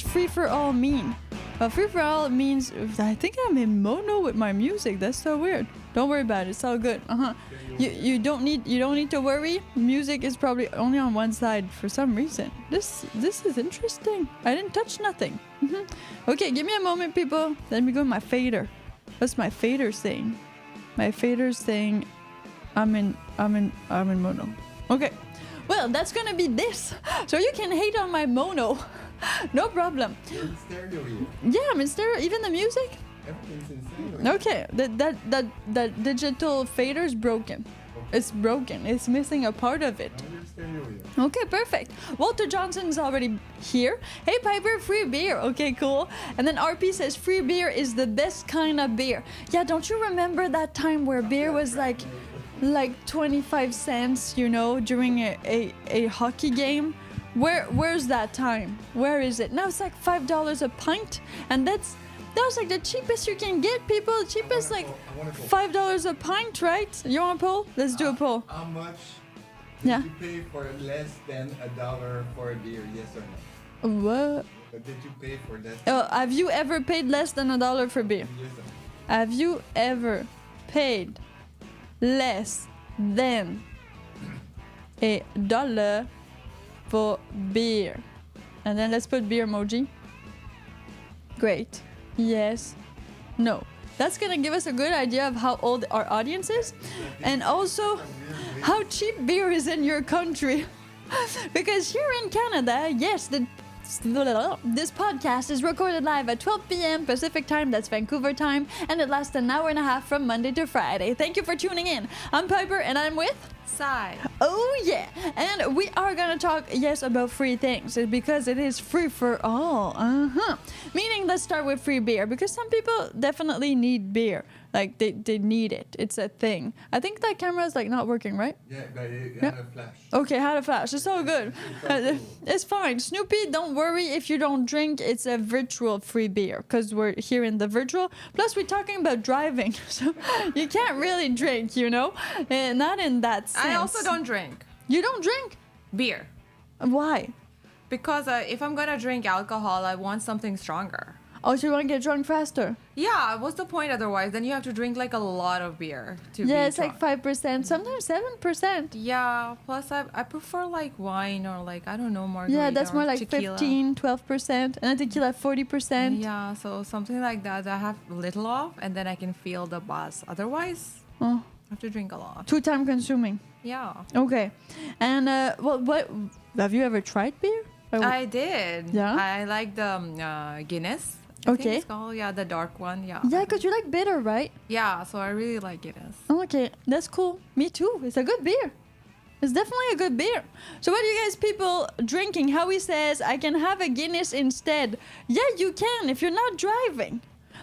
does free for all mean? Free for all means I think I'm in mono with my music. That's so weird. Don't worry about it. It's all good. You don't need to worry. Music is probably only on one side for some reason. This is interesting. I didn't touch nothing. Okay, give me a moment, people. Let me go with my fader. What's my fader saying? My fader's saying I'm in mono. Okay. Well, that's gonna be this. So you can hate on my mono. No problem. You're in stereo here. Yeah, I'm in stereo. Even the music? Everything's in stereo. Okay. That digital fader's broken. It's broken. It's missing a part of it. You're in stereo here. Okay, perfect. Walter Johnson's already here. Hey, Piper, free beer. Okay, cool. And then RP says free beer is the best kind of beer. Yeah, don't you remember that time where beer was like 25 cents, you know, during a hockey game? Where's that time? Where is it? Now it's like $5 a pint, and that was like the cheapest you can get, people. The cheapest like $5 a pint, right? You want a poll? Let's do a poll. How much Yeah. did you pay for less than $1 for a beer? Yes or no? What? But did you pay for that? Have you ever paid less than $1 for beer? Yes or no? Have you ever paid less than $1 for beer? And then let's put beer emoji. Great. Yes. No. That's gonna give us a good idea of how old our audience is, and also how cheap beer is in your country. Because here in Canada, yes, this podcast is recorded live at 12 p.m. Pacific time, that's Vancouver time, and it lasts an hour and a half from Monday to Friday. Thank you for tuning in. I'm Piper, and I'm with... Sai. Oh yeah, and we are gonna talk, yes, about free things, because it is free for all. Meaning, let's start with free beer, because some people definitely need beer. Like, they need it. It's a thing. I think that camera is, like, not working, right? Yeah, but it had a flash. Okay, had a flash. It's all good. It's fine. Snoopy, don't worry if you don't drink. It's a virtual free beer, because we're here in the virtual. Plus, we're talking about driving, so you can't really drink, you know? Not in that sense. I also don't drink You don't drink? beer Why? because if I'm gonna drink alcohol, I want something stronger. Oh, so you want to get drunk faster? Yeah, what's the point otherwise? Then you have to drink like a lot of beer to be Yeah, it's drunk. like 5%, sometimes 7%. Yeah, plus I prefer like wine or like, I don't know, margarita. Yeah, that's more or like tequila. 15, 12%. And then tequila, 40%. Yeah, so something like that I have little of, and then I can feel the buzz. Otherwise, Oh, I have to drink a lot. too time consuming. Yeah. Okay. And what have you ever tried beer? I did. Yeah? I like the Guinness. I think Okay. it's called, yeah, the dark one. Yeah. Yeah, because you like bitter, right? Yeah, so I really like Guinness. Okay, that's cool. Me too. It's a good beer. It's definitely a good beer. So what are you guys people drinking? Howie says, I can have a Guinness instead. Yeah, you can if you're not driving.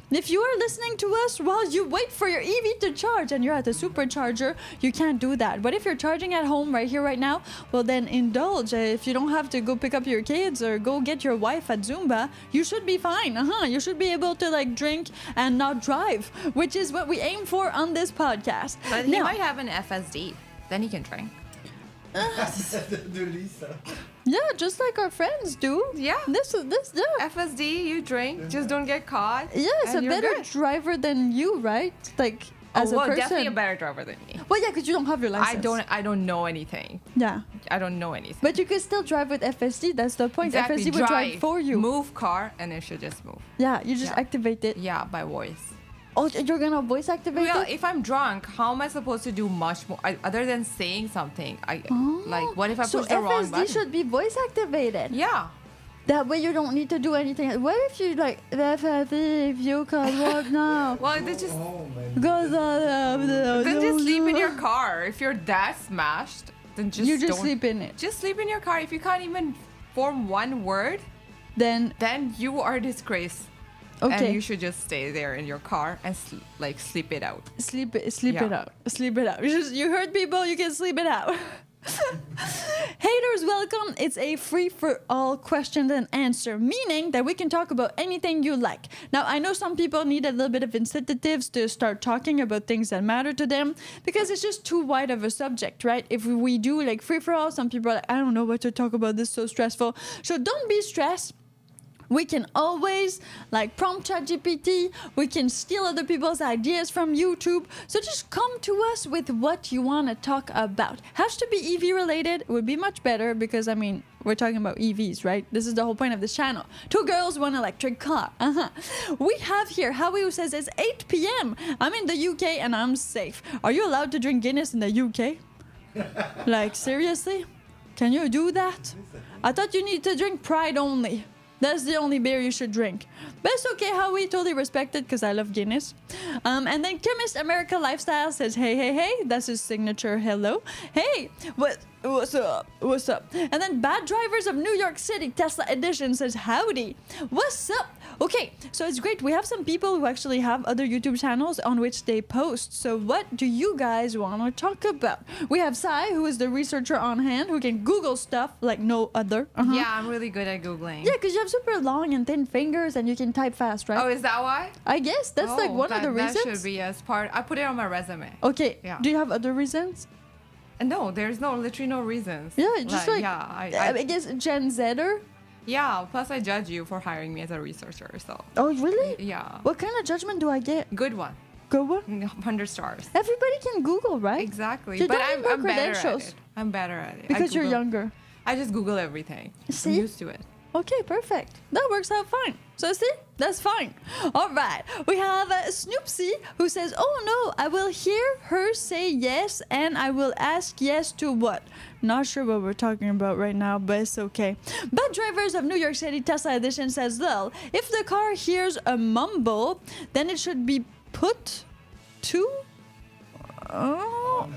If you are listening to us while you wait for your EV to charge and you're at the supercharger, you can't do that. But if you're charging at home right here, right now, well then indulge. If you don't have to go pick up your kids or go get your wife at Zumba, you should be fine. You should be able to like drink and not drive, which is what we aim for on this podcast. But he Now- might have an FSD. Then he can drink. De Lisa. Yeah, just like our friends do. Yeah. This, yeah. FSD, you drink, just don't get caught. Yeah, it's and a you're better good. driver than you, right? Like, as well, a person. definitely a better driver than me. Well, yeah, because you don't have your license. I don't know anything. Yeah. I don't know anything. But you can still drive with FSD. That's the point. Exactly, FSD will drive for you. Move car, and it should just move. Yeah, you just Yeah. activate it. Yeah, by voice. Oh, you're gonna voice activate Well, it? if I'm drunk, how am I supposed to do much more other than saying something? Like, what if I so push the wrong FSD button? should be voice activated. Yeah. That way you don't need to do anything. What if you like FSD? If you can walk now, Well, they just Oh my goes then just sleep in your car. If you're that smashed, then just You just don't- sleep in it. Just sleep in your car. If you can't even form one word, Then then you are a disgrace. okay. And you should just stay there in your car and sleep it out. Sleep it Yeah. out. Sleep it out. You heard people, you can sleep it out. Haters welcome. It's a free for all question and answer, meaning that we can talk about anything you like. Now, I know some people need a little bit of incentives to start talking about things that matter to them because it's just too wide of a subject, right? If we do like free for all, some people are like, I don't know what to talk about. This is so stressful. So don't be stressed. We can always like prompt ChatGPT. We can steal other people's ideas from YouTube. So just come to us with what you want to talk about. Has to be EV related. It would be much better because, I mean, we're talking about EVs, right? This is the whole point of this channel. 2 girls, 1 electric car. We have here Howie who says it's 8 p.m. I'm in the UK and I'm safe. Are you allowed to drink Guinness in the UK? Like, seriously? Can you do that? I thought you need to drink Pride only. That's the only beer you should drink. But it's okay, Howie, totally respected because I love Guinness. And then Chemist America Lifestyle says, hey, hey, hey. That's his signature hello. Hey, what's up? What's up? And then Bad Drivers of New York City Tesla Edition says, howdy. What's up? Okay, so it's great. We have some people who actually have other YouTube channels on which they post. So what do you guys want to talk about? We have Sai, who is the researcher on hand, who can Google stuff like no other. Yeah, I'm really good at Googling. Yeah, because you have super long and thin fingers and you can type fast, right? Oh, is that why? I guess that's like one of the reasons. That should be as part. I put it on my resume. Okay. Yeah. Do you have other reasons? No, there's literally no reasons. Yeah, just like yeah, I guess Gen Zer. Yeah, plus I judge you for hiring me as a researcher, so. Oh, really? Yeah. What kind of judgment do I get? Good one. Good one? 100 stars. Everybody can Google, right? Exactly. You But don't need I'm more better at credentials. it. I'm better at it. Because you're Google- younger. I just Google everything. See? I'm used to it. Okay, perfect. That works out fine. So see, that's fine. All right. We have Snoopsy who says, oh no, I will hear her say yes and I will ask yes to what? Not sure what we're talking about right now, but it's okay. Bad Drivers of New York City Tesla Edition says, well, if the car hears a mumble, then it should be put to... Oh,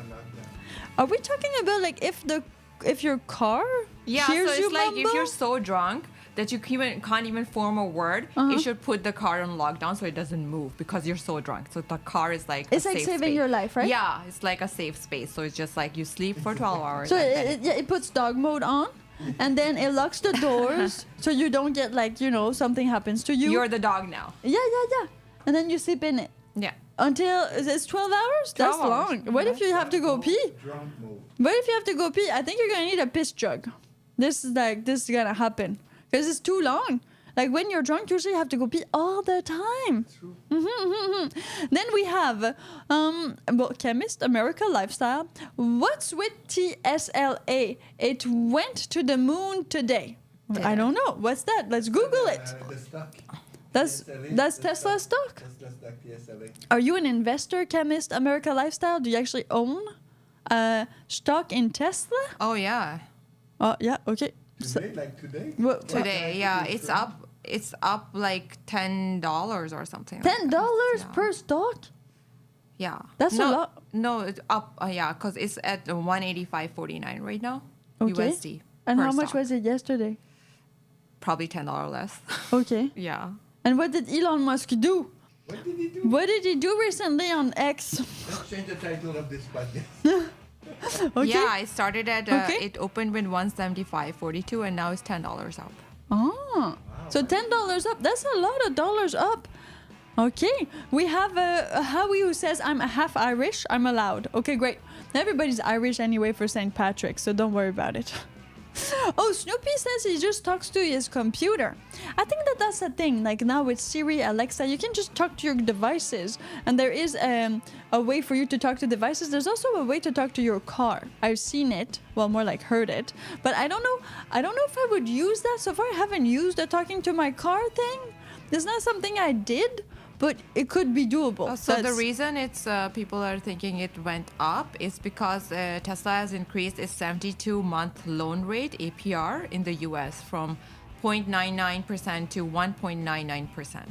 are we talking about like if your car Yeah, hears so you it's like mumble? if you're so drunk that you can't even form a word, Uh-huh. you should put the car on lockdown so it doesn't move because you're so drunk. So the car is like It's a like safe saving space. your life, right? Yeah, it's like a safe space. So it's just like you sleep for 12 hours. So and then it puts dog mode on, and then it locks the doors so you don't get like, you know, something happens to you. you're the dog now. Yeah. And then you sleep in it Yeah. until it's 12 hours. 12 That's hours. long. What if you have to go pee? Drunk mode. What if you have to go pee? I think you're gonna need a piss jug. This is gonna happen because it's too long. Like when you're drunk, usually you have to go pee all the time. True. Then we have Chemist America Lifestyle. What's with TSLA? It went to the moon today. I don't know. What's that? Let's Google it. The stock. That's TSLA, that's the Tesla stock. Tesla stock, TSLA. Are you an investor, Chemist America Lifestyle? Do you actually own stock in Tesla? Oh, yeah. Oh yeah. Okay. So, Today, like today? Today, yeah. It's up like $10 or something. like $10 that. Yeah. per stock. Yeah. That's a no, lot. No, it's up. Yeah, because it's at 185.49 right now. Okay. USD. And per how much stock. was it yesterday? Probably $10 less. Okay. Yeah. And what did Elon Musk do? What did he do? What did he do recently on X? Let's change the title of this podcast. Okay. Yeah, I started at. Okay. It opened with 175.42, and now it's $10 up. Oh, so $10 up. That's a lot of dollars up. Okay, we have a Howie who says, I'm a half Irish. I'm allowed. Okay, great. Everybody's Irish anyway for St. Patrick, so don't worry about it. Oh, Snoopy says he just talks to his computer. I think that's the thing. Like now with Siri, Alexa, you can just talk to your devices. And there is a way for you to talk to devices. There's also a way to talk to your car. I've seen it. Well, more like heard it. But I don't know if I would use that. So far, I haven't used the talking to my car thing. It's not something I did, but it could be doable. So the That's- reason it's people are thinking it went up is because Tesla has increased its 72-month loan rate (APR) in the U.S. from 0.99% to 1.99%.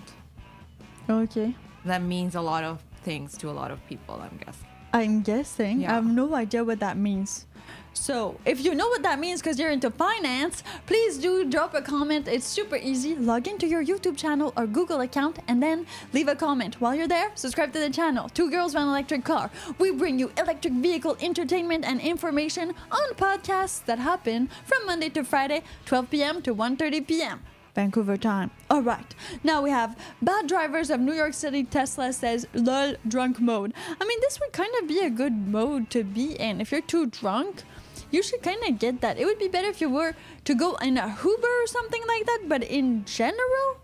Okay. That means a lot of things to a lot of people, I'm guessing. I'm guessing. I Yeah. have no idea what that means. So, if you know what that means because you're into finance, please do drop a comment. It's super easy. Log into your YouTube channel or Google account and then leave a comment. While you're there, subscribe to the channel. 2 Girls, 1 Electric Car. We bring you electric vehicle entertainment and information on podcasts that happen from Monday to Friday, 12 p.m. to 1:30 p.m. Vancouver time. All right. Now we have Bad Drivers of New York City Tesla says, lol, drunk mode. I mean, this would kind of be a good mode to be in. If you're too drunk, you should kind of get that. It would be better if you were to go in a Uber or something like that. But in general,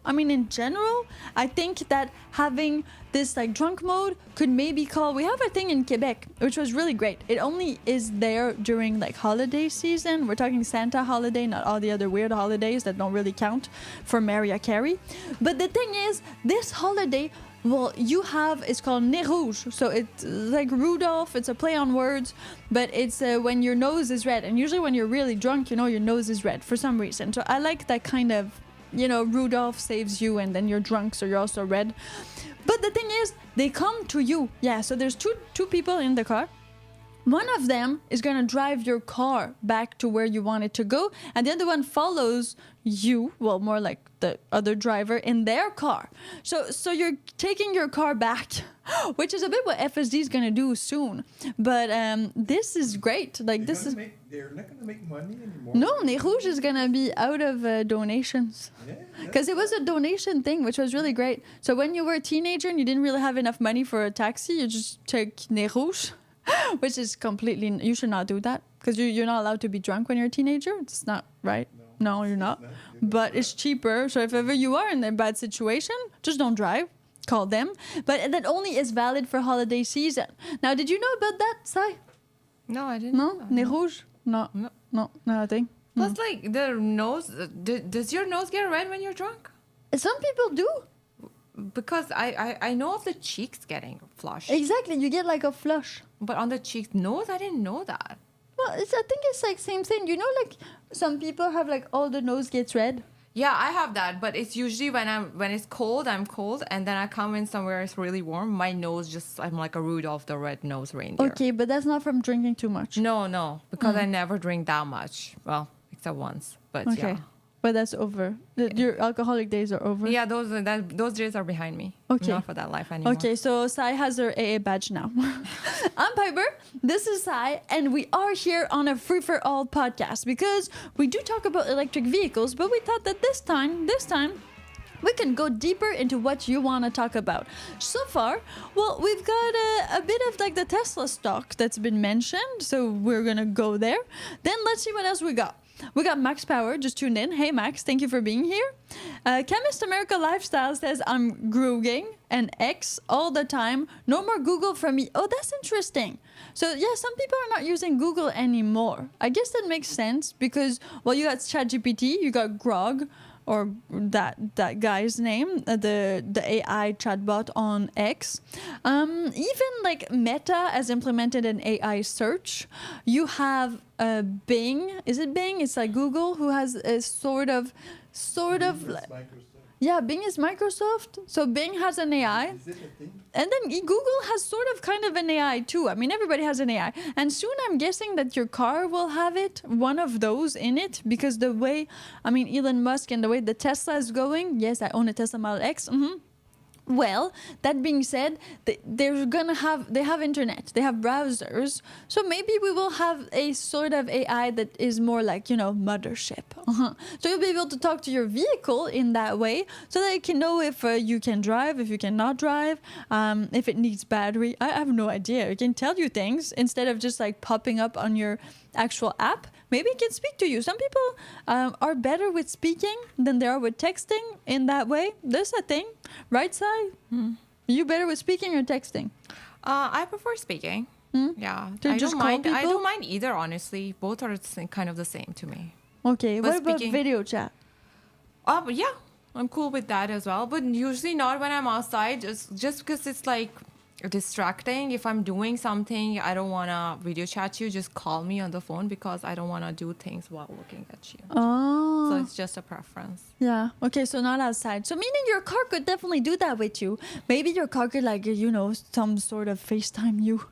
I think that having this like drunk mode could maybe call. We have a thing in Quebec, which was really great. It only is there during like holiday season. We're talking Santa holiday, not all the other weird holidays that don't really count for Mariah Carey. But the thing is, this holiday, well, you have, it's called Nez Rouge. So it's like Rudolph, it's a play on words, but it's when your nose is red. And usually when you're really drunk, you know, your nose is red for some reason. So I like that kind of, you know, Rudolph saves you and then you're drunk, so you're also red. But the thing is, they come to you. Yeah, so there's two people in the car. One of them is going to drive your car back to where you want it to go, and the other one follows you, well, more like the other driver, in their car. So you're taking your car back, which is a bit what FSD is going to do soon. But this is great. Like, they're not going to make money anymore. No, Nez Rouge is going to be out of donations. Because it was a donation thing, which was really great. So when you were a teenager and you didn't really have enough money for a taxi, you just take Nez Rouge. Which is completely, you should not do that because you're not allowed to be drunk when you're a teenager. It's not right. No, you're not. But it's cheaper. So if ever you are in a bad situation, just don't drive. Call them. But that only is valid for holiday season. Now, did you know about that, Sai? No, I didn't. No? Nez Rouge? No, nothing. Plus, like, the nose, does your nose get red when you're drunk? Some people do. Because I know of the cheeks getting flushed. Exactly, you get like a flush. But on the cheeks, nose, I didn't know that. Well, I think it's like same thing. You know, like some people have like all the nose gets red. Yeah, I have that, but it's usually when it's cold, I'm cold, and then I come in somewhere it's really warm. My nose I'm like a Rudolph the Red-Nosed Reindeer. Okay, but that's not from drinking too much. No, because I never drink that much. Well, except once, but okay. Yeah. But that's over. Your alcoholic days are over. Yeah, those days are behind me. Okay. Not for that life anymore. Okay, so Sai has her AA badge now. I'm Piper. This is Sai, and we are here on a Free for All podcast because we do talk about electric vehicles, but we thought that this time, we can go deeper into what you want to talk about. So far, well, we've got a bit of like the Tesla stock that's been mentioned, so we're gonna go there. Then let's see what else we got. We got Max Power just tuned in. Hey Max, thank you for being here. Chemist America Lifestyle says I'm grooging and X all the time. No more Google from me. Oh, that's interesting. So yeah, some people are not using Google anymore. I guess that makes sense because, well, you got ChatGPT, you got Grok, or that guy's name, the AI chatbot on X. Even like Meta has implemented an AI search. You have Bing. Is it Bing? It's like Google who has a sort of. Yeah, Bing is Microsoft. So Bing has an AI. Is it a thing? And then Google has sort of kind of an AI too. I mean, everybody has an AI. And soon I'm guessing that your car will have it, one of those in it, because the way, I mean, Elon Musk and the way the Tesla is going, yes, I own a Tesla Model X. Well, that being said, they have internet, they have browsers, so maybe we will have a sort of AI that is more like, you know, mothership. So you'll be able to talk to your vehicle in that way, so that it can know if you can drive, if you cannot drive, if it needs battery. I have no idea. It can tell you things instead of just like popping up on your actual app. Maybe it can speak to you. Some people are better with speaking than they are with texting in that way. That's a thing. Right side? You better with speaking or texting? I prefer speaking. Yeah. I don't mind either, honestly. Both are kind of the same to me. Okay. But what about video chat? Yeah. I'm cool with that as well. But usually not when I'm outside, just because it's like distracting. If I'm doing something, I don't want to video chat you, just call me on the phone because I don't want to do things while looking at you. Oh. So it's just a preference. Yeah. Okay, so not outside. So meaning your car could definitely do that with you. Maybe your car could like, you know, some sort of FaceTime you.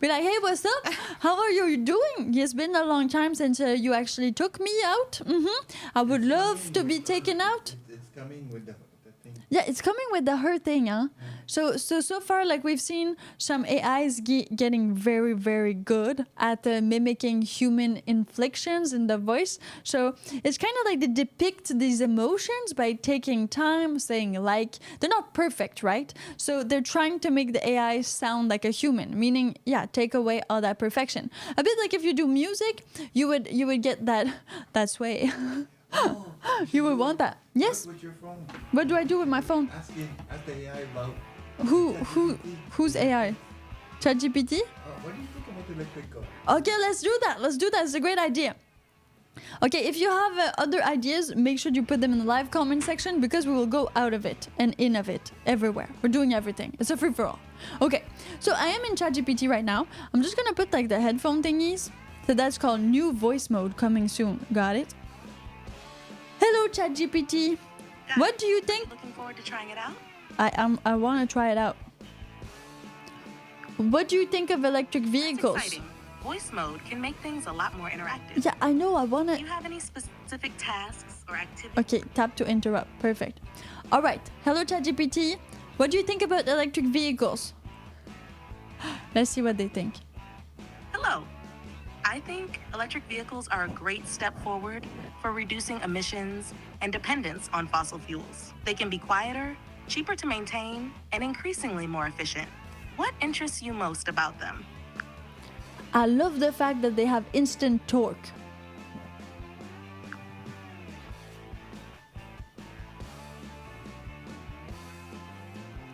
Be like, hey, what's up? How are you doing? It's been a long time since you actually took me out. I would love to be taken out. It's coming with the thing. Yeah, it's coming with the her thing, huh? So far, like we've seen some AIs getting very, very good at mimicking human inflections in the voice. So it's kind of like they depict these emotions by taking time, saying like they're not perfect, right? So they're trying to make the AI sound like a human, meaning take away all that perfection. A bit like if you do music, you would get that sway. Oh, You would want that. Yes. With your phone. What do I do with my phone? Ask the AI about Who's AI? ChatGPT? what do you think about electric car? Okay, let's do that. It's a great idea. Okay, if you have other ideas, make sure you put them in the live comment section because we will go out of it and in of it everywhere. We're doing everything. It's a free for all. Okay, so I am in ChatGPT right now. I'm just gonna put like the headphone thingies. So that's called new voice mode coming soon. Got it? Hello, ChatGPT. What do you think? Looking forward to trying it out? I want to try it out. What do you think of electric That's vehicles? exciting. Voice mode can make things a lot more interactive. Yeah, I know. I want Do to. you have any specific tasks or activities? Okay, tap to interrupt. Perfect. All right. Hello, ChatGPT. What do you think about electric vehicles? Let's see what they think. Hello. I think electric vehicles are a great step forward for reducing emissions and dependence on fossil fuels. They can be quieter, cheaper to maintain, and increasingly more efficient. What interests you most about them? I love the fact that they have instant torque.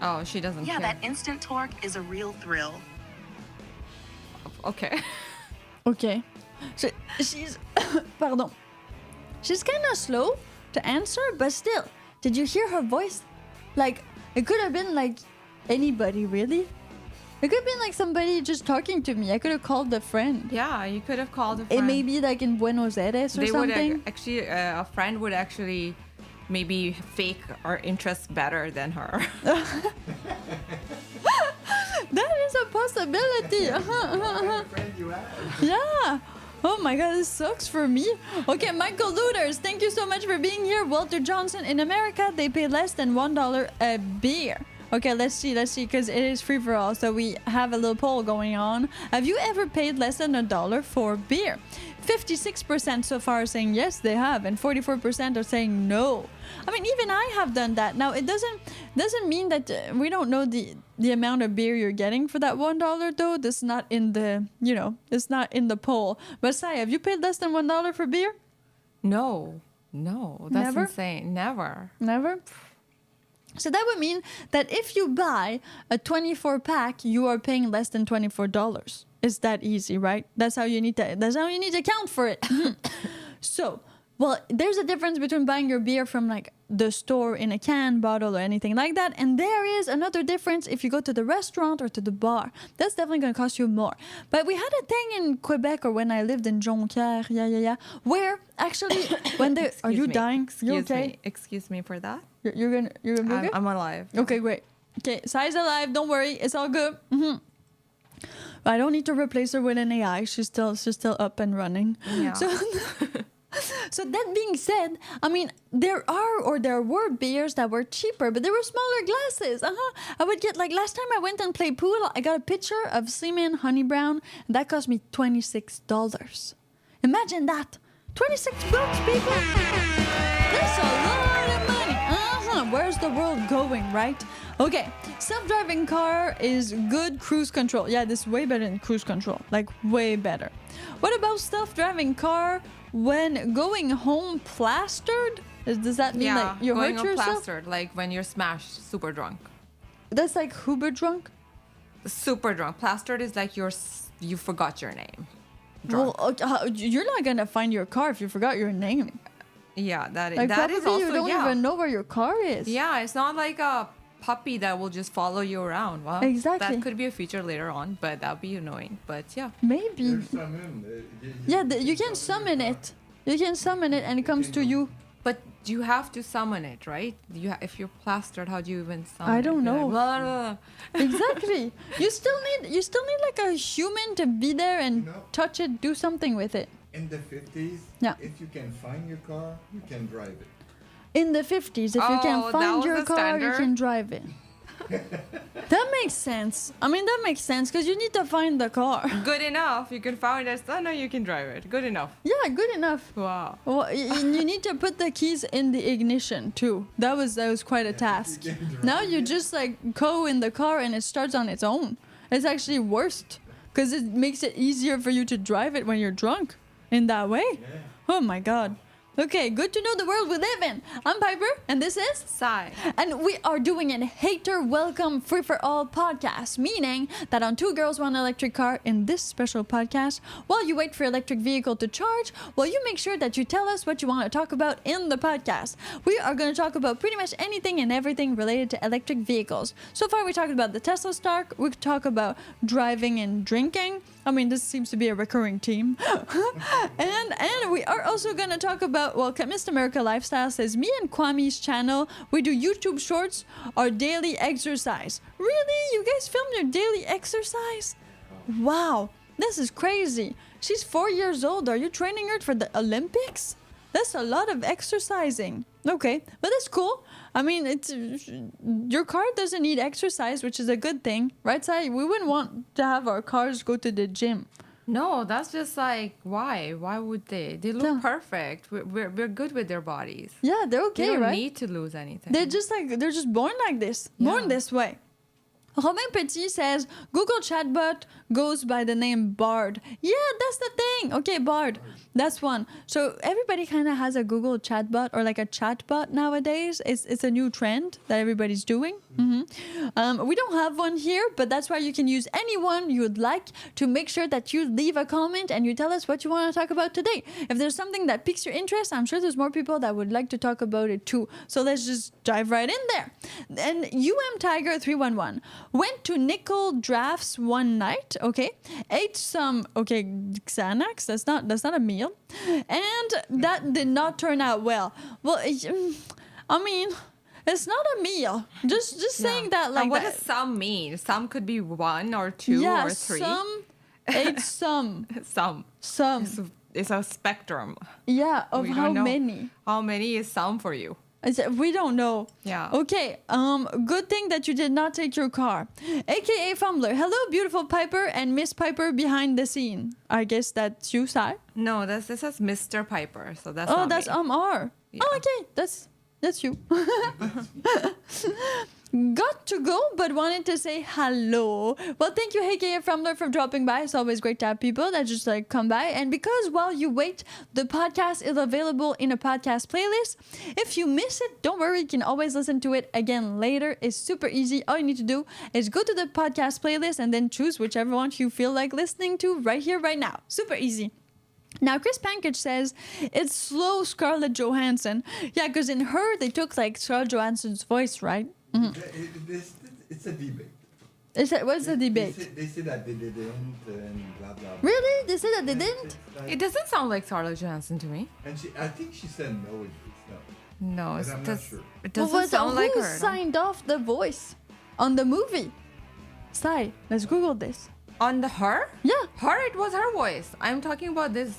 Oh, she doesn't Yeah, care. that instant torque is a real thrill. Okay. Okay. So she's pardon. She's kind of slow to answer, but still, did you hear her voice? Like it could have been like anybody, really. It could have been like somebody just talking to me. I could have called a friend. Yeah, you could have called a It friend. may be like in Buenos Aires or They would something. actually, a friend would actually maybe fake our interests better than her. That is a possibility. Friend you have. Yeah. Oh my god, this sucks for me. Okay, Michael Luders, thank you so much for being here. Walter Johnson, in America, they pay less than $1 a beer. Okay, let's see, because it is free for all, so we have a little poll going on. Have you ever paid less than $1 for beer? 56% so far are saying yes, they have, and 44% are saying no. I mean, even I have done that. Now, it doesn't mean that we don't know the amount of beer you're getting for that $1, though. That's not in the, it's not in the poll. But Sai, have you paid less than $1 for beer? No, that's Never? insane. Never. Never? So that would mean that if you buy a 24 pack, you are paying less than $24. It's that easy, right? That's how you need to account for it. So, well, there's a difference between buying your beer from like the store in a can, bottle, or anything like that. And there is another difference if you go to the restaurant or to the bar. That's definitely going to cost you more. But we had a thing in Quebec, or when I lived in Jonquière, where actually when they are you me. dying? You Excuse okay? me. Excuse me for that. You're gonna be okay? I'm alive. Okay, great. Okay, Sai's alive. Don't worry, it's all good. I don't need to replace her with an AI. She's still up and running. Yeah. So that being said, I mean, there were beers that were cheaper, but they were smaller glasses. I would get, like, last time I went and played pool, I got a pitcher of Seaman Honey Brown, and that cost me $26. Imagine that. $26, people. That's a lot of money. Where's the world going, right? Okay, self-driving car is good cruise control. Yeah, this is way better than cruise control. Like, way better. What about self-driving car when going home plastered? Does that mean like you going hurt on yourself? plastered, like when you're smashed, super drunk. That's like Uber drunk? Super drunk. Plastered is like you forgot your name. Drunk. Well, you're not gonna find your car if you forgot your name. Yeah, that is. Like, That probably is also you don't even know where your car is. Yeah, it's not like a puppy that will just follow you around. Well, Exactly. That could be a feature later on, but that'd be annoying. But yeah. Maybe. There's some Yeah, you can summon it. You can summon it and it comes to you. But you have to summon it, right? If you're plastered, how do you even summon it? I don't You're know. like, blah, blah, blah. Exactly. You still need like a human to be there and No. touch it, do something with it. in the 50s, Yeah. if you can find your car, you can drive it. in the 50s. If you Oh, can that find was your the car, you standard? can drive it. That makes sense. I mean, that makes sense because you need to find the car. Good enough. You can find it. Oh, no, you can drive it. Good enough. Yeah, good enough. Wow. Well, you need to put the keys in the ignition too. That was quite a task. you can drive Now you it. just like go in the car and it starts on its own. It's actually worst because it makes it easier for you to drive it when you're drunk in that way. Yeah. Oh my god. Okay, good to know the world we live in. I'm Piper, and this is Sigh. and we are doing an hater welcome free for all podcast, meaning that on Two Girls One Electric Car in this special podcast, while you wait for electric vehicle to charge, well, you make sure that you tell us what you want to talk about in the podcast. We are going to talk about pretty much anything and everything related to electric vehicles. So far, we talked about the Tesla stock. We talk about driving and drinking. I mean, this seems to be a recurring theme. and we are also going to talk about, well, Chemist America Lifestyle says, me and Kwame's channel, we do YouTube shorts, our daily exercise. Really? You guys film your daily exercise? Wow, this is crazy. She's 4 years old. Are you training her for the Olympics? That's a lot of exercising. Okay, but that's cool. I mean, it's your car doesn't need exercise, which is a good thing, right, Sai? We wouldn't want to have our cars go to the gym. No, that's just like, why? Why would they? They look Yeah. perfect. We're good with their bodies. Yeah, they're They okay, don't right? need to lose anything. They're just born like this, born Yeah. this way. Robin Petit says Google chatbot goes by the name Bard. Yeah, that's the thing. Okay, Bard. That's one. So everybody kind of has a Google chatbot or like a chatbot nowadays. It's a new trend that everybody's doing. We don't have one here, but that's why you can use anyone you would like to make sure that you leave a comment and you tell us what you want to talk about today. If there's something that piques your interest, I'm sure there's more people that would like to talk about it too. So let's just dive right in there. And Tiger 311 went to Nickel Drafts one night, okay, ate some Xanax, that's not a meal, and that did not turn out well. Well, I mean, it's not a meal. Just saying that like and what that. does some mean? Some could be 1 or 2 Yeah, or 3. some ate some. It's a spectrum. Yeah, of We how don't know. many? How many is some for you? We don't know. Yeah. Okay. Good thing that you did not take your car. AKA Fumbler. Hello, beautiful Piper and Miss Piper behind the scene. I guess that's you, Sai. No, this says Mr. Piper, so that's Oh, not that's me. R. Yeah. Oh, okay. That's you. Got to go, but wanted to say hello. Well, thank you, AKA Fumbler, for dropping by. It's always great to have people that just like come by. And because while you wait, the podcast is available in a podcast playlist. If you miss it, don't worry. You can always listen to it again later. It's super easy. All you need to do is go to the podcast playlist and then choose whichever one you feel like listening to right here, right now. Super easy. Now, Chris Pankage says it's slow Scarlett Johansson. Yeah, because in her, they took like Scarlett Johansson's voice, right? It's a debate. What's the debate? They say that they didn't and blah blah. blah. Really? They said that they didn't? It's like- It doesn't sound like Scarlett Johansson to me. And I think she said no. It's no. No, But I'm not sure. it Well, doesn't sound like who her. no. signed off the voice on the movie? Sai, let's Google this. On the her? Yeah. Her, it was her voice. I'm talking about this.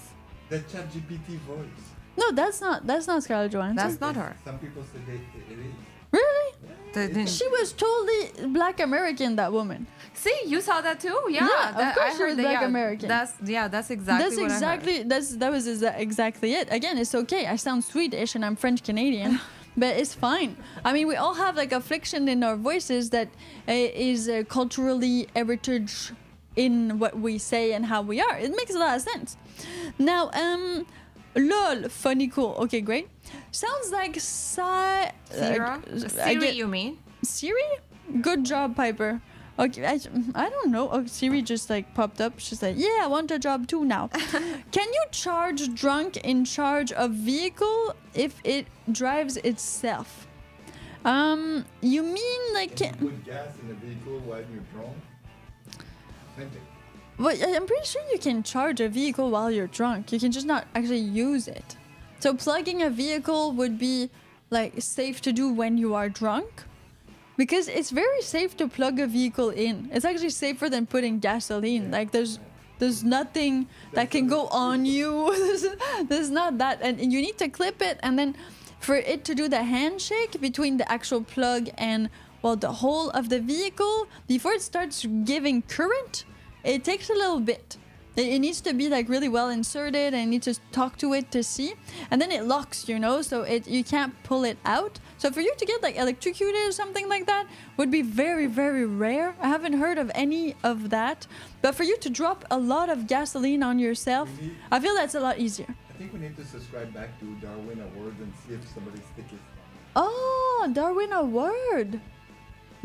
The ChatGPT voice. No, that's not Scarlett Johansson. That's not her. Some people say it is. Really? The- She was totally Black American, that woman. See, you saw that too? Yeah, Yeah, of that, course I she heard was that. Black Yeah, American. That's exactly That's what I exactly heard. that was exactly it. Again, it's okay. I sound Swedish and I'm French Canadian, but it's fine. I mean, we all have like affliction in our voices that is culturally heritage in what we say and how we are. It makes a lot of sense. Now, lol, funny, cool. Okay, great. Sounds like Siri, Siri, you mean? Siri? Good job, Piper. Okay, I don't know. Oh, Siri just like popped up. She's like, yeah, I want a job too now. Can you charge drunk in charge of vehicle if it drives itself? You mean like... Can you put gas in a vehicle while you're drunk? Same thing. Well, I'm pretty sure you can charge a vehicle while you're drunk. You can just not actually use it. So plugging a vehicle would be like safe to do when you are drunk. Because it's very safe to plug a vehicle in. It's actually safer than putting gasoline. Like there's nothing that can go on you. There's not that, and you need to clip it. And then for it to do the handshake between the actual plug and, well, the whole of the vehicle, before it starts giving current, it takes a little bit. It needs to be like really well inserted, and you need to talk to it to see, and then it locks, you know, so you can't pull it out. So for you to get like electrocuted or something like that would be very, very rare. I haven't heard of any of that. But for you to drop a lot of gasoline on yourself, I feel that's a lot easier. I think we need to subscribe back to Darwin Awards and see if somebody sticks his thumb. Oh, Darwin Award.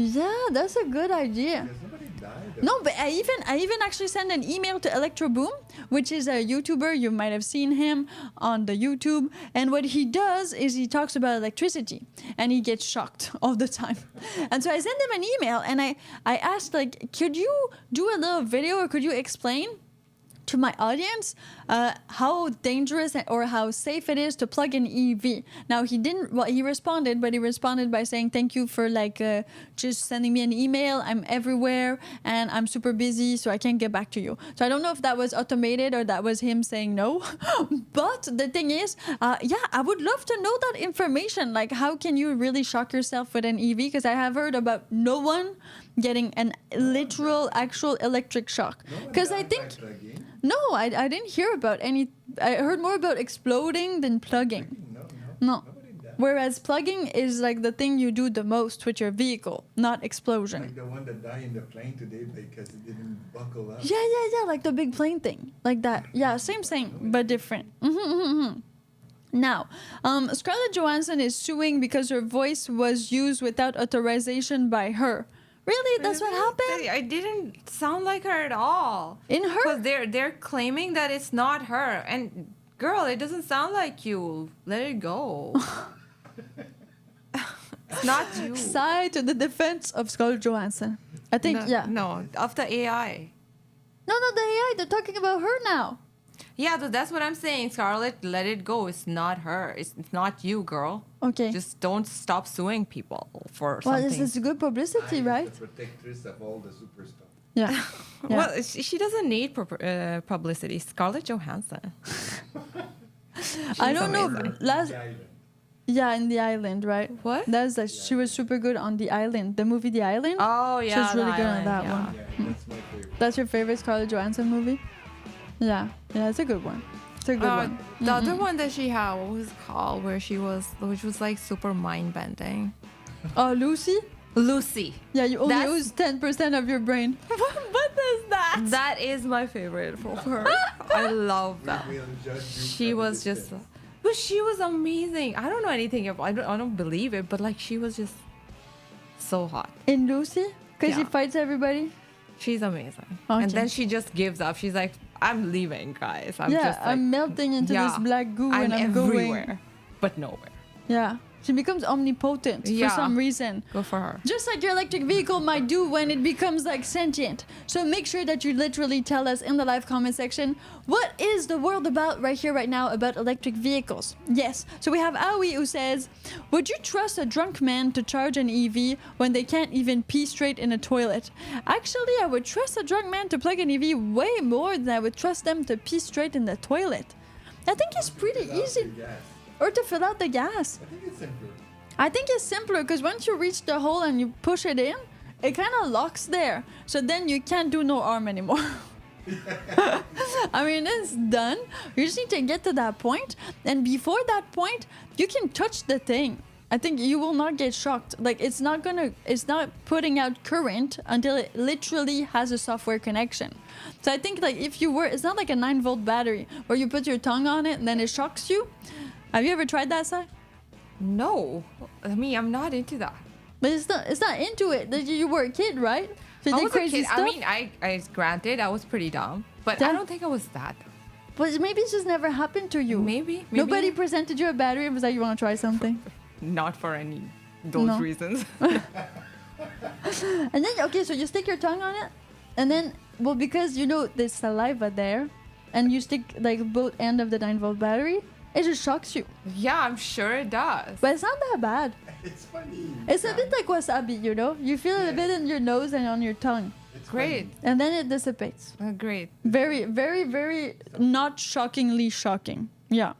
Yeah, that's a good idea. Because nobody died. No, but I even actually sent an email to Electro Boom, which is a YouTuber. You might have seen him on the YouTube. And what he does is he talks about electricity, and he gets shocked all the time. And so I sent him an email, and I asked, like, could you do a little video, or could you explain to my audience how dangerous or how safe it is to plug an EV. Now he didn't, well, he responded, but he responded by saying thank you for like just sending me an email. I'm everywhere and I'm super busy, so I can't get back to you. So I don't know if that was automated or that was him saying no. But the thing is, yeah, I would love to know that information. Like, how can you really shock yourself with an EV? Because I have heard about no one getting an literal actual electric shock. Because I think no, I didn't hear about any. I heard more about exploding than plugging. No. Whereas plugging is like the thing you do the most with your vehicle, not explosion. Like the one that died in the plane today because it didn't buckle up. Yeah, like the big plane thing, like that. Yeah, same thing but different. Now, Scarlett Johansson is suing because her voice was used without authorization by her. Really? That's what happened? I didn't sound like her at all. In her? Because they're claiming that it's not her. And girl, it doesn't sound like you. Let it go. It's not you. Side to the defense of Scarlett Johansson. I think, yeah. No, of the AI. No, the AI. They're talking about her now. Yeah, that's what I'm saying, Scarlett. Let it go. It's not her. It's not you, girl. Okay. Just don't stop suing people for Well, something. this is good publicity, right? The protectress of all the superstars. Yeah. Well, she doesn't need publicity. Scarlett Johansson. I don't know. amazing. Last, The island. yeah, in the island, right? What? That's like she was super good on the island. The movie The Island. Oh, yeah. She was really the good on island, that yeah. one. Yeah, that's my favorite. That's your favorite Scarlett Johansson movie? Yeah, it's a good one. It's a good one. The other one that she had, what was it called? Which was like super mind bending. Oh, Lucy? Lucy. Yeah, you only That's- use 10% of your brain. What is that? That is my favorite for her. I love that. We'll judge you She from a was just, distance. but she was amazing. I don't know anything about. I don't believe it, but like she was just so hot. In Lucy? Because she Yeah. fights everybody? She's amazing. Okay. And then she just gives up. She's like, I'm leaving, guys. I'm Yeah, just like, I'm melting into yeah, this black goo I'm and I'm everywhere, going. but nowhere. Yeah. She becomes omnipotent Yeah. for some reason. Go for her. Just like your electric vehicle might do when it becomes like sentient. So make sure that you literally tell us in the live comment section, what is the world about right here, right now, about electric vehicles? Yes. So we have Aoi who says, would you trust a drunk man to charge an EV when they can't even pee straight in a toilet? Actually, I would trust a drunk man to plug an EV way more than I would trust them to pee straight in the toilet. I think it's pretty Without easy. the gas. Or to fill out the gas. I think it's simpler. I think it's simpler because once you reach the hole and you push it in, it kind of locks there. So then you can't do no arm anymore. I mean, it's done. You just need to get to that point. And before that point, you can touch the thing. I think you will not get shocked. Like, it's not putting out current until it literally has a software connection. So I think, like, it's not like a 9-volt battery where you put your tongue on it and then it shocks you. Have you ever tried that, Sai? No, I mean, I'm not into that. But it's not into it. Like, you were a kid, right? So you I did was a crazy kid. stuff. I mean, I granted I was pretty dumb, but Yeah. I don't think I was that. But maybe it just never happened to you. Maybe. Nobody presented you a battery and was like, you want to try something? Not for any those No. reasons. And then, okay, so you stick your tongue on it. And then, well, because you know there's saliva there, and you stick like both end of the 9-volt battery, it just shocks you. Yeah, I'm sure it does. But it's not that bad. It's funny. It's a bit like wasabi, you know? You feel it a bit in your nose and on your tongue. It's Great. funny. And then it dissipates. Great. Very, very, very not shockingly shocking. Yeah.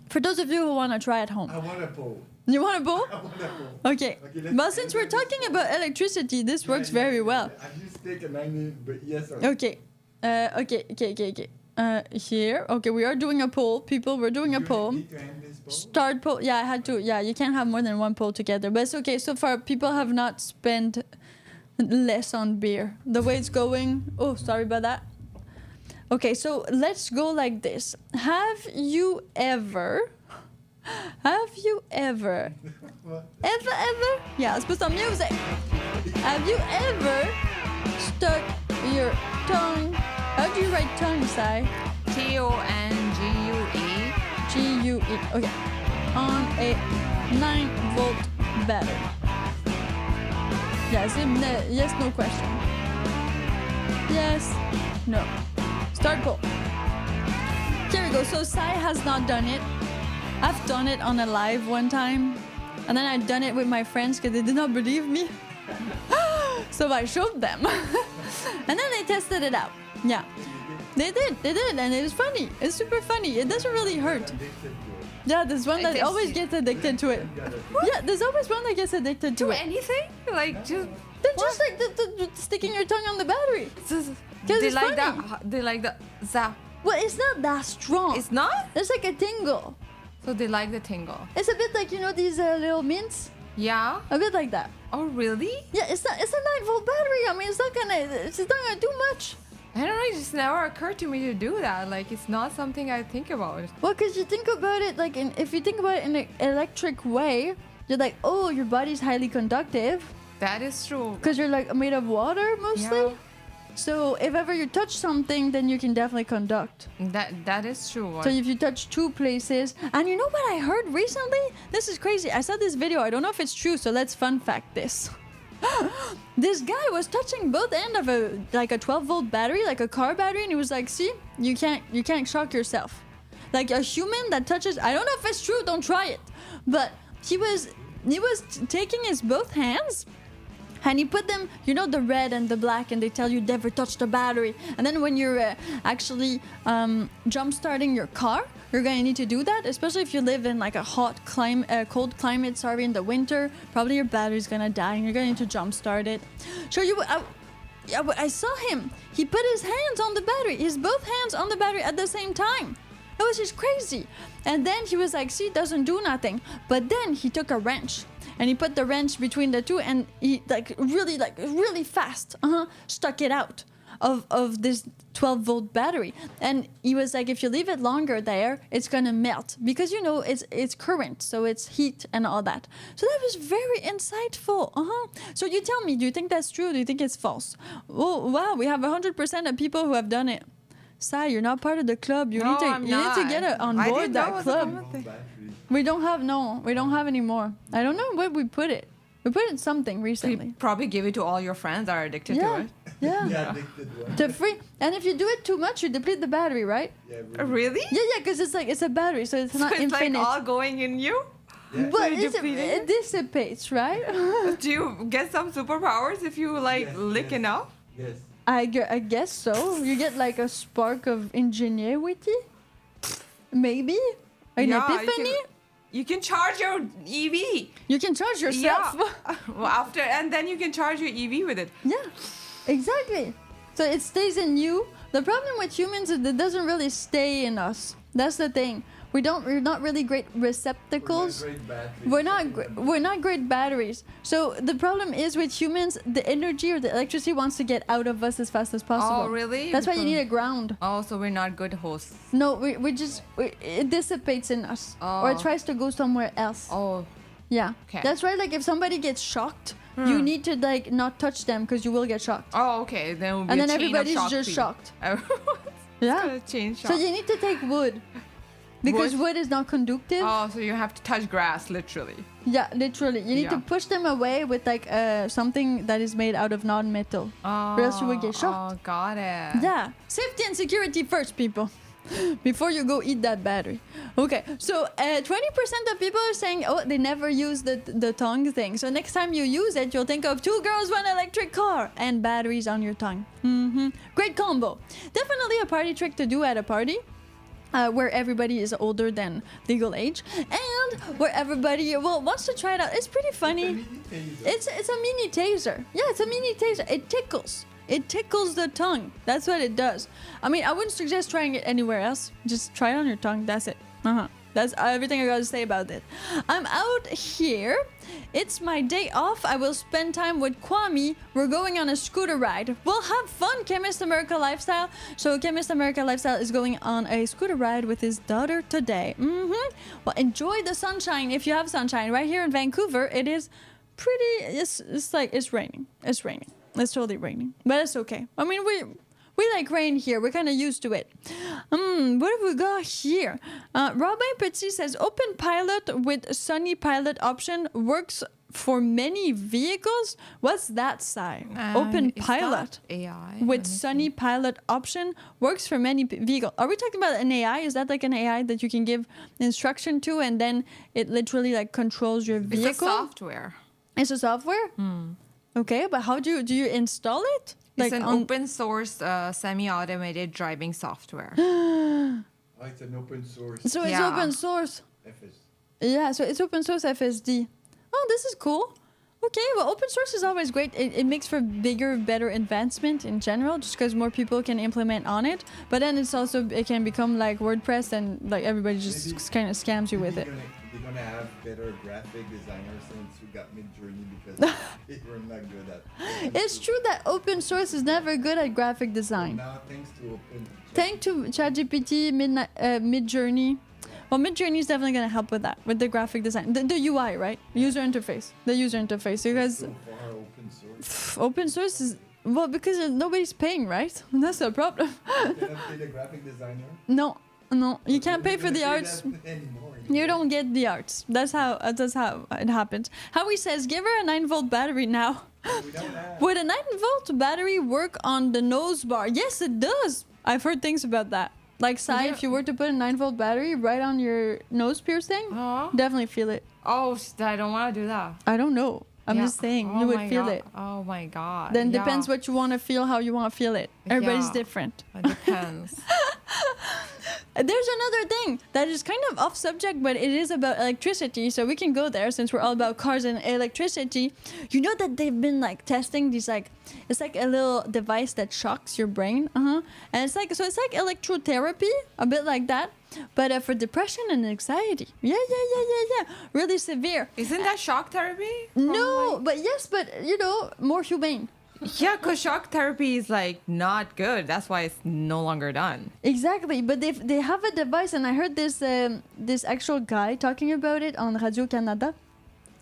For those of you who want to try at home. I want a pole. You want a bowl? I want a pole. Okay. let's- Well, since we're talking about electricity, this works very well. Have you stick a 90, but yes or no? Okay. Okay. Here. Okay, we are doing a poll. People, we're doing a You poll. need to end this poll? Start poll. Yeah, I had to. Yeah, you can't have more than one poll together. But it's okay. So far, people have not spent less on beer. The way it's going. Oh, sorry about that. Okay, so let's go like this. Have you ever? What? Ever? Yeah, let's put some music. Have you ever stuck your tongue? How do you write tongue, Sai? TONGUE. G-U-E. Okay. On a 9-volt battery. Yes, no question. Yes, no. Start poll. Here we go. So Sai has not done it. I've done it on a live one time. And then I'd done it with my friends because they did not believe me. So I showed them. And then they tested it out. Yeah. They did. And it is funny. It's super funny. It doesn't really hurt. Addicted to it. Yeah, there's one that It is- always gets addicted to it. Yeah, there's always one that gets addicted to Do it. anything? Like just They're just like the sticking your tongue on the battery. they it's like funny. that. They like the zap. Well, it's not that strong. It's not. It's like a tingle. So they like the tingle. It's a bit like, you know, these little mints? Yeah. A bit like that. Oh really? Yeah, it's a 9-volt battery. I mean, it's not gonna do much. I don't know. It just never occurred to me to do that. Like it's not something I think about. Well, because you think about it, like, if you think about it in an electric way, you're like, oh, your body's highly conductive. That is true. Because you're, like, made of water, mostly. Yeah. So if ever you touch something, then you can definitely conduct. That is true. So if you touch two places, and you know what I heard recently? This is crazy. I saw this video. I don't know if it's true, so let's fun fact this. This guy was touching both ends of a 12-volt battery, like a car battery, and he was like, "See, you can't shock yourself." Like a human that touches. I don't know if it's true. Don't try it. But he was taking his both hands. And he put them, you know, the red and the black, and they tell you never touch the battery. And then when you're actually jump starting your car, you're gonna need to do that, especially if you live in like a cold climate. Sorry, in the winter, probably your battery's gonna die, and you're gonna need to jump start it. So I saw him. He put his hands on the battery, both hands on the battery at the same time. It was just crazy. And then he was like, "See, it doesn't do nothing." But then he took a wrench. And he put the wrench between the two, and he really fast, stuck it out of this 12-volt battery. And he was like, if you leave it longer there, it's gonna melt because you know it's current, so it's heat and all that. So that was very insightful. So you tell me, do you think that's true? Do you think it's false? Oh wow, we have 100% of people who have done it. Sai, you're not part of the club. You need to get on I board didn't know that it was a club. common thing. We don't have anymore. I don't know where we put it. We put it something You recently. probably give it to all your friends that are addicted to Yeah, it. yeah. Yeah, addicted one. The free, and if you do it too much, you deplete the battery, right? Yeah, Really? Yeah, because it's a battery, so it's not So it's infinite. like all going in you? Yeah. But you it deplete it? it dissipates, right? Do you get some superpowers if you like Yes, lick yes. enough? Yes. I guess so. You get like a spark of ingenuity, maybe an Yeah, epiphany. You can charge your EV. You can charge yourself. Yeah. Well, after and then you can charge your EV with it. Yeah, exactly. So it stays in you. The problem with humans is it doesn't really stay in us. That's the thing. We're not really great receptacles. We're not great batteries. So the problem is with humans, the energy or the electricity wants to get out of us as fast as possible. Oh, really? That's why you need a ground. Oh, so we're not good hosts. No, it dissipates in us, or it Oh. tries to go somewhere else. Oh, Yeah, Okay. that's right. Like if somebody gets shocked, you need to like not touch them because you will get shocked. oh, okay. Then we'll be And a then chain of everybody's shock just for you. shocked. Everyone's Yeah. gonna change So shock. you need to take wood. Because Wood? wood is not conductive. Oh, so you have to touch grass, literally. Yeah, literally. You need to Yeah. push them away with like something that is made out of non-metal. Oh, Or else you will get shocked. Oh, got it. Yeah. Safety and security first, people. Before you go eat that battery. Okay, so 20% of people are saying, oh, they never use the tongue thing. So next time you use it, you'll think of 2 girls, 1 electric car, and batteries on your tongue. Great combo. Definitely a party trick to do at a party. where everybody is older than legal age, and where everybody wants to try it out. It's pretty funny. It's a mini taser. Yeah, it's a mini taser. It tickles. It tickles the tongue. That's what it does. I mean, I wouldn't suggest trying it anywhere else. Just try it on your tongue. That's it. That's everything I got to say about it. I'm out here. It's my day off. I will spend time with Kwame. We're going on a scooter ride. We'll have fun, Chemist America Lifestyle. So Chemist America Lifestyle is going on a scooter ride with his daughter today. Well, enjoy the sunshine if you have sunshine. Right here in Vancouver, it is pretty... It's like it's raining. It's raining. It's totally raining. But it's okay. I mean, we like rain here. We're kind of used to it. What have we got here? Robin Petit says, Open Pilot with Sunny Pilot option works for many vehicles. What's that, Sai? Open Pilot AI with Sunny Pilot option works for many vehicles. Are we talking about an AI? Is that like an AI that you can give instruction to and then it literally like controls your vehicle? It's a software. It's a software? Okay, but how do you install it? It's an open source semi-automated driving software. Oh, it's an open source. So it's Yeah. open source. FS. Yeah, so it's open source FSD. Oh, this is cool. Okay, well, open source is always great. It makes for bigger, better advancement in general, just because more people can implement on it. But then it can become like WordPress, and like everybody just kind of scams you with it. They're gonna have better graphic designers since we got Midjourney because we're not good at. It's true that open source is never good at graphic design. Now, thanks to open. Thanks to ChatGPT, Midjourney. Well, Midjourney is definitely going to help with that, with the graphic design. The UI, right? User interface. The user interface. Because So far, open source. open source is... Well, because nobody's paying, right? That's the problem. They don't pay the graphic designer. No. You can't pay for the They're not arts. gonna pay that anymore. You don't get the arts. That's how it happens. Howie says, give her a 9-volt battery now. We don't have. Would a 9-volt battery work on the nose bar? Yes, it does. I've heard things about that. Like, Sai, if you were to put a 9-volt battery right on your nose piercing, definitely feel it. Oh, I don't want to do that. I don't know. I'm Yeah. just saying, Oh you would my feel God. it. Oh my God. Then Yeah. depends what you want to feel, how you want to feel it. Everybody's Yeah. different. It depends. There's another thing that is kind of off subject, but it is about electricity, so we can go there since we're all about cars and electricity. You know that they've been like testing these it's like a little device that shocks your brain, and it's like electrotherapy, a bit like that, but for depression and anxiety. Yeah, really severe. Isn't that shock therapy? No, but more humane. Yeah, because shock therapy is like not good. That's why it's no longer done. Exactly, but they have a device, and I heard this actual guy talking about it on Radio Canada.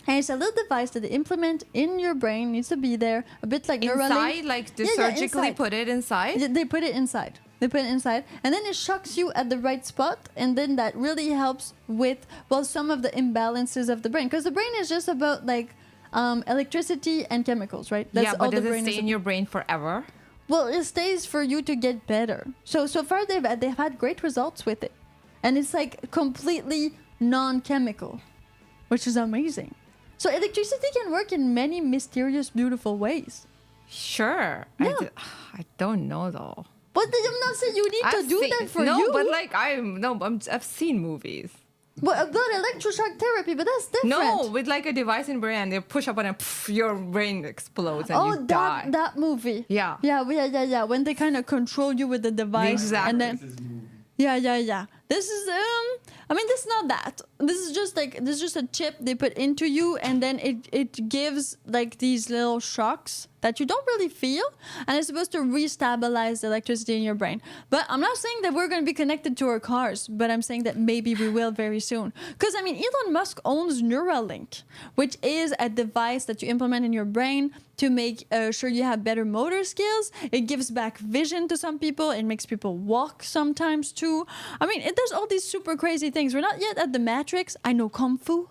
And it's a little device that they implement in your brain. Needs to be there, a bit like Neuralink. Inside, like to surgically inside. put it inside. They put it inside. And then it shocks you at the right spot, and then that really helps with some of the imbalances of the brain, because the brain is just about like electricity and chemicals, right? That's yeah, all but the does brain it is stay in your brain forever? Well, it stays for you to get better. So far they've had great results with it, and it's like completely non-chemical, which is amazing. So electricity can work in many mysterious, beautiful ways. Sure. Yeah. I don't know though. But I'm not saying you need to do that for no, you. but like I've seen movies. Well, about electroshock therapy, but that's different. No, with like a device in brain, they push up and your brain explodes and you die. that movie. Yeah. Yeah. When they kind of control you with the device, Exactly. and then This is movie. yeah. This is this is not that. This is just a chip they put into you, and then it gives like these little shocks that you don't really feel, and it's supposed to restabilize the electricity in your brain. But I'm not saying that we're going to be connected to our cars, but I'm saying that maybe we will very soon. Because Elon Musk owns Neuralink, which is a device that you implement in your brain to make sure you have better motor skills. It gives back vision to some people. It makes people walk sometimes too. It does all these super crazy things. We're not yet at the Matrix. I know Kung Fu,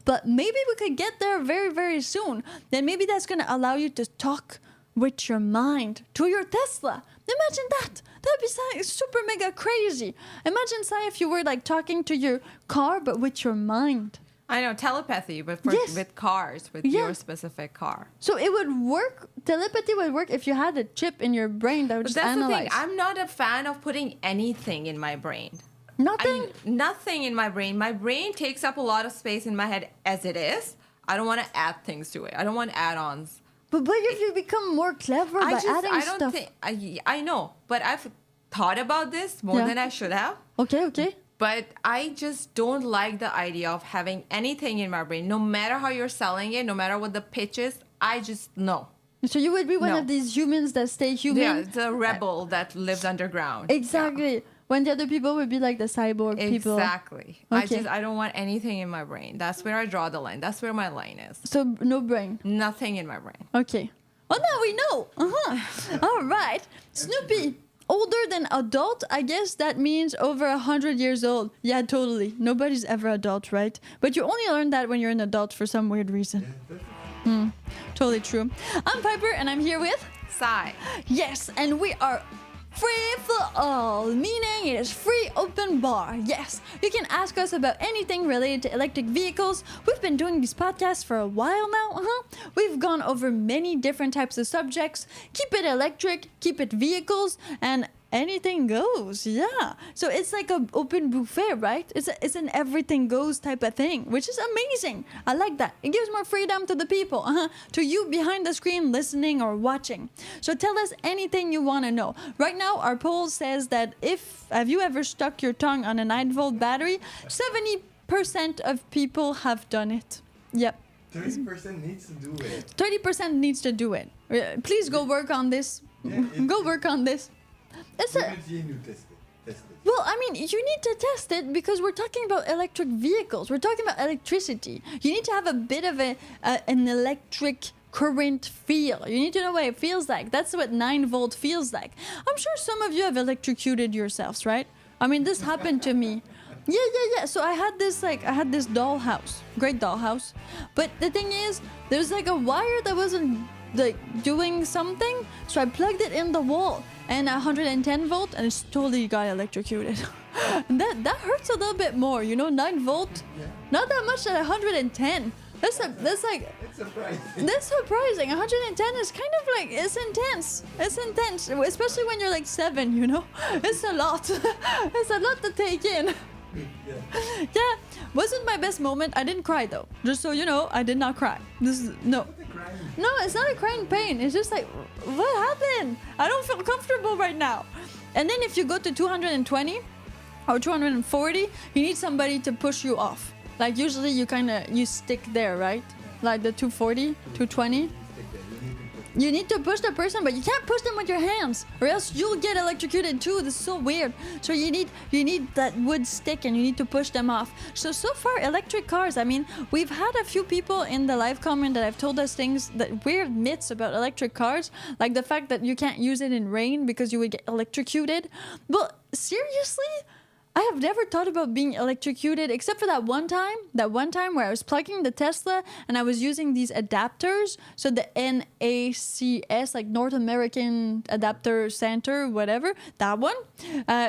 but maybe we could get there very, very soon. Then maybe that's going to allow you to talk with your mind to your Tesla. Imagine that. That would be super mega crazy. Imagine, Sai, if you were like talking to your car, but with your mind. I know, telepathy, but Yes. with cars, with Yeah. your specific car. So it would work. Telepathy would work if you had a chip in your brain that would But just that's analyze. the thing. I'm not a fan of putting anything in my brain. Nothing. Nothing in my brain. My brain takes up a lot of space in my head as it is. I don't want to add things to it. I don't want add-ons. But what if you become more clever by adding I don't stuff? think I know, but I've thought about this more Yeah. than I should have. Okay. But I just don't like the idea of having anything in my brain. No matter how you're selling it, no matter what the pitch is, I just no. So you would be one No. of these humans that stay human. Yeah, it's a rebel that lives underground. Exactly. When the other people would be like the cyborg Yeah. people. Exactly. Okay. I don't want anything in my brain. That's where I draw the line. That's where my line is. So no brain. Nothing in my brain. Okay. Well, now we know. All right. Snoopy. Older than adult, I guess that means over 100 years old. Yeah, totally. Nobody's ever adult, right? But you only learn that when you're an adult for some weird reason. Totally true. I'm Piper, and I'm here with... Sigh. Yes, and we are free for all, meaning it is free open bar. Yes, you can ask us about anything related to electric vehicles. We've been doing these podcasts for a while now. We've gone over many different types of subjects. Keep it electric, keep it vehicles, and anything goes. Yeah. So it's like an open buffet, right? It's an everything goes type of thing, which is amazing. I like that. It gives more freedom to the people, to you behind the screen listening or watching. So tell us anything you want to know. Right now, our poll says that have you ever stuck your tongue on a 9-volt battery? 70% of people have done it. Yep. 30% needs to do it. 30% needs to do it. Please go work on this. Go work on this. It's a... You test it. Well, I mean, you need to test it because we're talking about electric vehicles. We're talking about electricity. You need to have a bit of an electric current feel. You need to know what it feels like. That's what 9-volt feels like. I'm sure some of you have electrocuted yourselves, right? I mean, this happened to me. Yeah. So I had this dollhouse, great dollhouse. But the thing is, there's like a wire that wasn't like doing something, so I plugged it in the wall. And 110 volt, and it's totally got electrocuted. And that hurts a little bit more, 9 volt. Yeah. Not that much at 110. That's like It's surprising. that's surprising. 110 is kind of like it's intense. It's intense, especially when you're like 7. It's a lot. It's a lot to take in. Yeah. Yeah, wasn't my best moment. I didn't cry though. Just so you know, I did not cry. No, it's not a crying pain. It's just like, what happened? I don't feel comfortable right now. And then if you go to 220 or 240, you need somebody to push you off. Like usually you stick there, right? Like the 240, 220. You need to push the person, but you can't push them with your hands, or else you'll get electrocuted too. This is so weird. So you need that wood stick, and you need to push them off. So far, electric cars. I mean, we've had a few people in the live comment that have told us things, that weird myths about electric cars, like the fact that you can't use it in rain because you would get electrocuted. But seriously? I have never thought about being electrocuted except for that one time where I was plugging the Tesla and I was using these adapters. So the NACS, like North American Adapter Center, whatever, that one,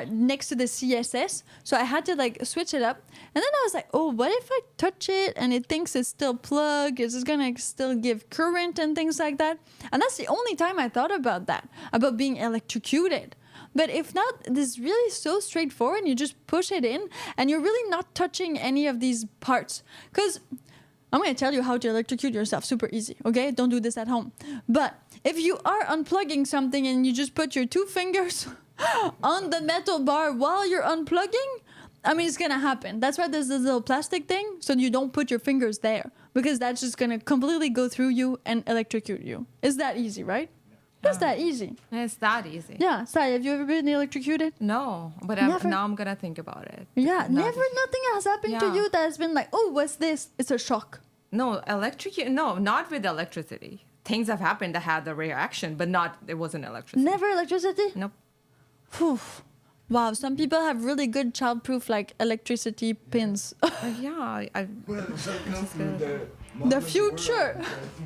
next to the CSS. So I had to like switch it up. And then I was like, oh, what if I touch it and it thinks it's still plugged? Is it gonna still give current and things like that? And that's the only time I thought about that, about being electrocuted. But if not, this is really so straightforward. You just push it in and you're really not touching any of these parts. Because I'm going to tell you how to electrocute yourself. Super easy, okay? Don't do this at home. But if you are unplugging something and you just put your 2 fingers on the metal bar while you're unplugging, I mean, it's going to happen. That's why there's this little plastic thing, so you don't put your fingers there. Because that's just going to completely go through you and electrocute you. It's that easy, right? It's that easy. It's that easy. Yeah. Sai, have you ever been electrocuted? No, but Never. now I'm gonna think about it. Yeah. Not- Nothing has happened to Yeah. you that has been like, oh, what's this? It's a shock. No, No, not with electricity. Things have happened that had the reaction, but it wasn't electricity. Never electricity? Nope. Phew. Wow. Some people have really good childproof like electricity pins. Yeah, Well, welcome to The future.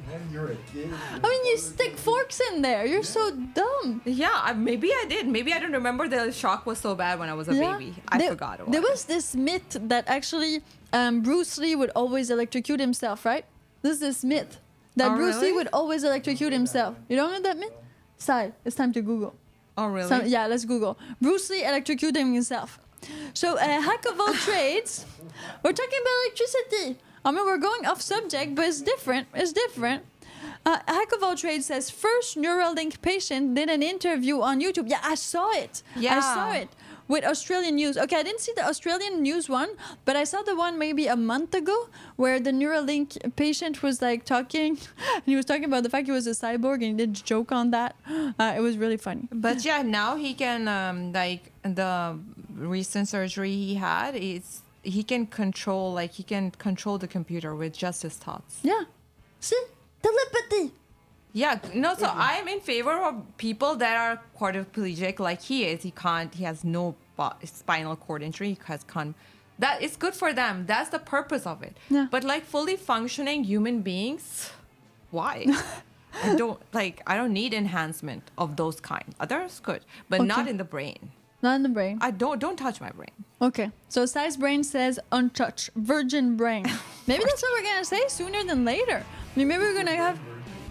When you're a kid. I mean, you stick forks in there. You're so dumb. yeah. Maybe I did. Maybe I don't remember the shock was so bad when I was a baby. I forgot. There was this myth that actually Bruce Lee would always electrocute himself, right? There's this myth that Oh, Bruce Lee really? would always electrocute himself. You don't know that myth? Sai, it's time to Google. Oh, really? Yeah, let's Google. Bruce Lee electrocuting himself. So, hack of all trades. We're talking about electricity. I mean, we're going off subject, but it's different. It's different. Hack of all trades says first Neuralink patient did an interview on YouTube. Yeah, I saw it. I saw it with Australian news. Okay, I didn't see the Australian news one, but I saw the one maybe a month ago where the Neuralink patient was like talking, and he was talking about the fact he was a cyborg, and he did a joke on that. It was really funny. But yeah, now he can like the recent surgery he had is he can control the computer with just his thoughts. Yeah. See? Telepathy. Yeah, no, so I'm in favor of people that are quadriplegic like he is. He has no spinal cord injury. That is good for them. That's the purpose of it. Yeah. But like fully functioning human beings, why? I don't need enhancement of those kind. Others good, but not Okay. in the brain. Not in the brain. I don't touch my brain. Okay. So Size Brain says untouched, virgin brain. Maybe that's what we're gonna say sooner than later. I mean, maybe we're gonna have.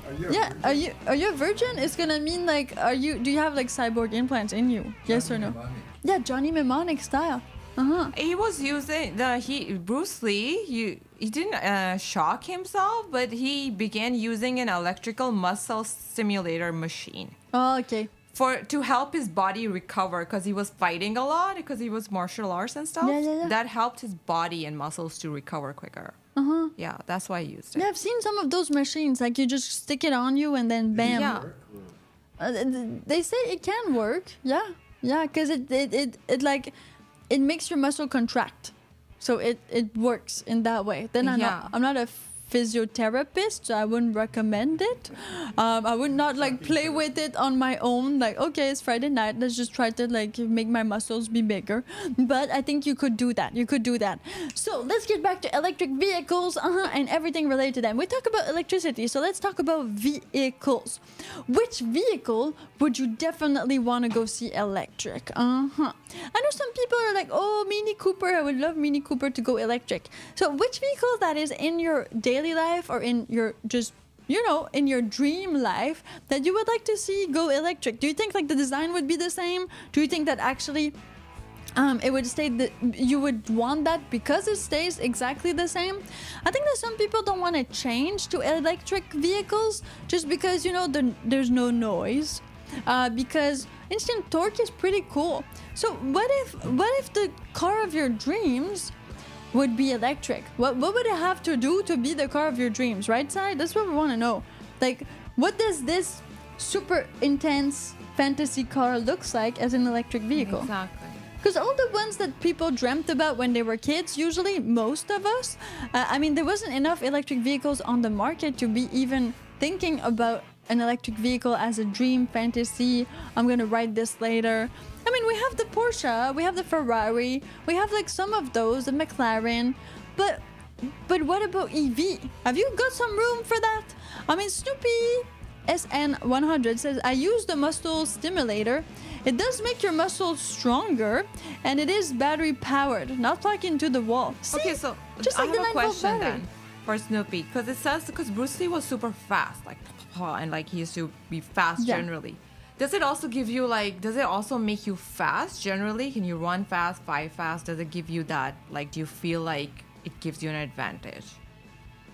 Are you a Yeah. virgin? Are you a virgin? It's gonna mean like, do you have like cyborg implants in you? Yes or no? Mnemonic. Yeah, Johnny Mnemonic style. He was using Bruce Lee. He didn't shock himself, but he began using an electrical muscle stimulator machine Oh, okay. to help his body recover because he was fighting a lot because he was martial arts and stuff. Yeah. That helped his body and muscles to recover quicker. Yeah, that's why I used it. Yeah, I've seen some of those machines. Like you just stick it on you and then bam. Yeah. Work or- They say it can work. Yeah, because it like it makes your muscle contract, so it works in that way. Then I'm not a physiotherapist, so I wouldn't recommend it. I would not like play with it on my own. Like, okay, it's Friday night, let's just try to like make my muscles be bigger. But I think you could do that. So let's get back to electric vehicles and everything related to them. We talk about electricity, so let's talk about vehicles. Which vehicle would you definitely want to go see electric? I know some people are like, oh, Mini Cooper, I would love Mini Cooper to go electric. So which vehicle that is in your daily life or in your just in your dream life that you would like to see go electric? Do you think like the design would be the same? Do you think that actually it would stay that you would want that because it stays exactly the same? I think that some people don't want to change to electric vehicles just because there's no noise, because instant torque is pretty cool. So what if the car of your dreams would be electric? What would it have to do to be the car of your dreams, right, Sai? That's what we want to know. Like, what does this super intense fantasy car looks like as an electric vehicle? Exactly. Because all the ones that people dreamt about when they were kids, usually most of us, there wasn't enough electric vehicles on the market to be even thinking about an electric vehicle as a dream fantasy. I'm gonna write this later. I mean, we have the Porsche, we have the Ferrari, we have like some of those, the McLaren, but what about EV? Have you got some room for that? I mean, Snoopy SN100 says, I use the muscle stimulator. It does make your muscles stronger, and it is battery powered, not plugged into the wall. See? Okay, so just I like the have a 9 volt question battery. then for Snoopy because Bruce Lee was super fast, like and like he used to be fast Yeah. generally. Does it also give you does it also make you fast generally? Can you run fast, fight fast? Does it give you that, like, do you feel like it gives you an advantage?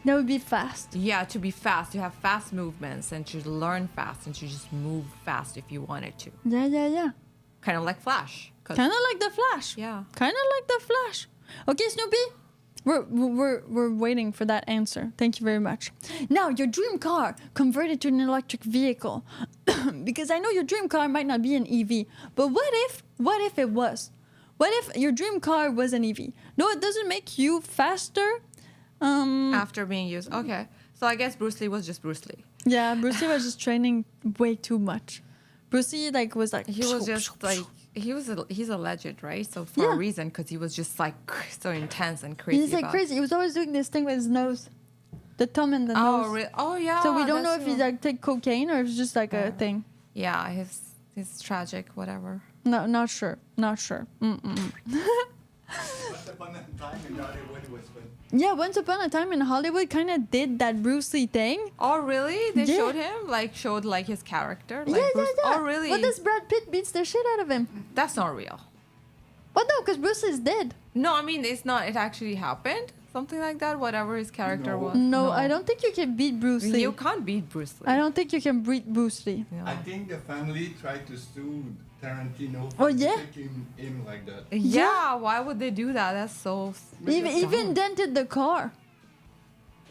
That would be fast. Yeah, to be fast, you have fast movements and to learn fast and to just move fast if you wanted to. Yeah. Kind of like Flash. 'Cause- Kind of like the Flash. Yeah. Kind of like the Flash. Okay, Snoopy. We're waiting for that answer. Thank you very much. Now, your dream car converted to an electric vehicle. Because I know your dream car might not be an EV, but what if it was? What if your dream car was an EV? No, it doesn't make you faster. After being used. Okay. So I guess Bruce Lee was just Bruce Lee. Yeah, Bruce Lee was just training way too much. Bruce Lee was like He was just like he's a legend, right? So for Yeah. a reason, because he was just like so intense and crazy. he's like about- crazy. He was always doing this thing with his nose, the thumb and the Oh, nose. really? Oh, yeah. So we don't know that's if he true. like take cocaine or if it's just like a thing. Yeah, his tragic, whatever. No, not sure. Once upon a time in Hollywood was when Yeah, once upon a time in Hollywood, kind of did that Bruce Lee thing. Oh, really? They Yeah. showed his character. Like Yeah. Oh, really? But this Brad Pitt beats the shit out of him. That's not real. But no, because Bruce is dead. No, I mean it's not. It actually happened. Something like that. Whatever his character No. was. No, I don't think you can beat Bruce Lee. You can't beat Bruce Lee. I don't think you can beat Bruce Lee. No. I think the family tried to sue Tarantino Oh, for yeah? taking him like that. Yeah, why would they do that? That's so. Even dumb. dented the car.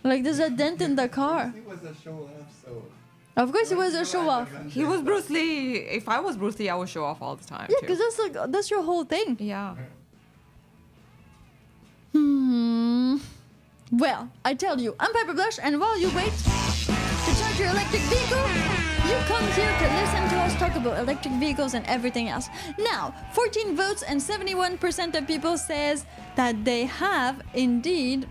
Like there's a dent in the car. It was a show off, so. Of course, it was a show off. He was Bruce Lee. If I was Bruce Lee, I would show off all the time. Yeah, too. because that's your whole thing. Yeah. Well, I tell you, I'm Pepper Blush, and while you wait to charge your electric vehicle, you come here to listen to us talk about electric vehicles and everything else. Now, 14 votes and 71% of people says that they have indeed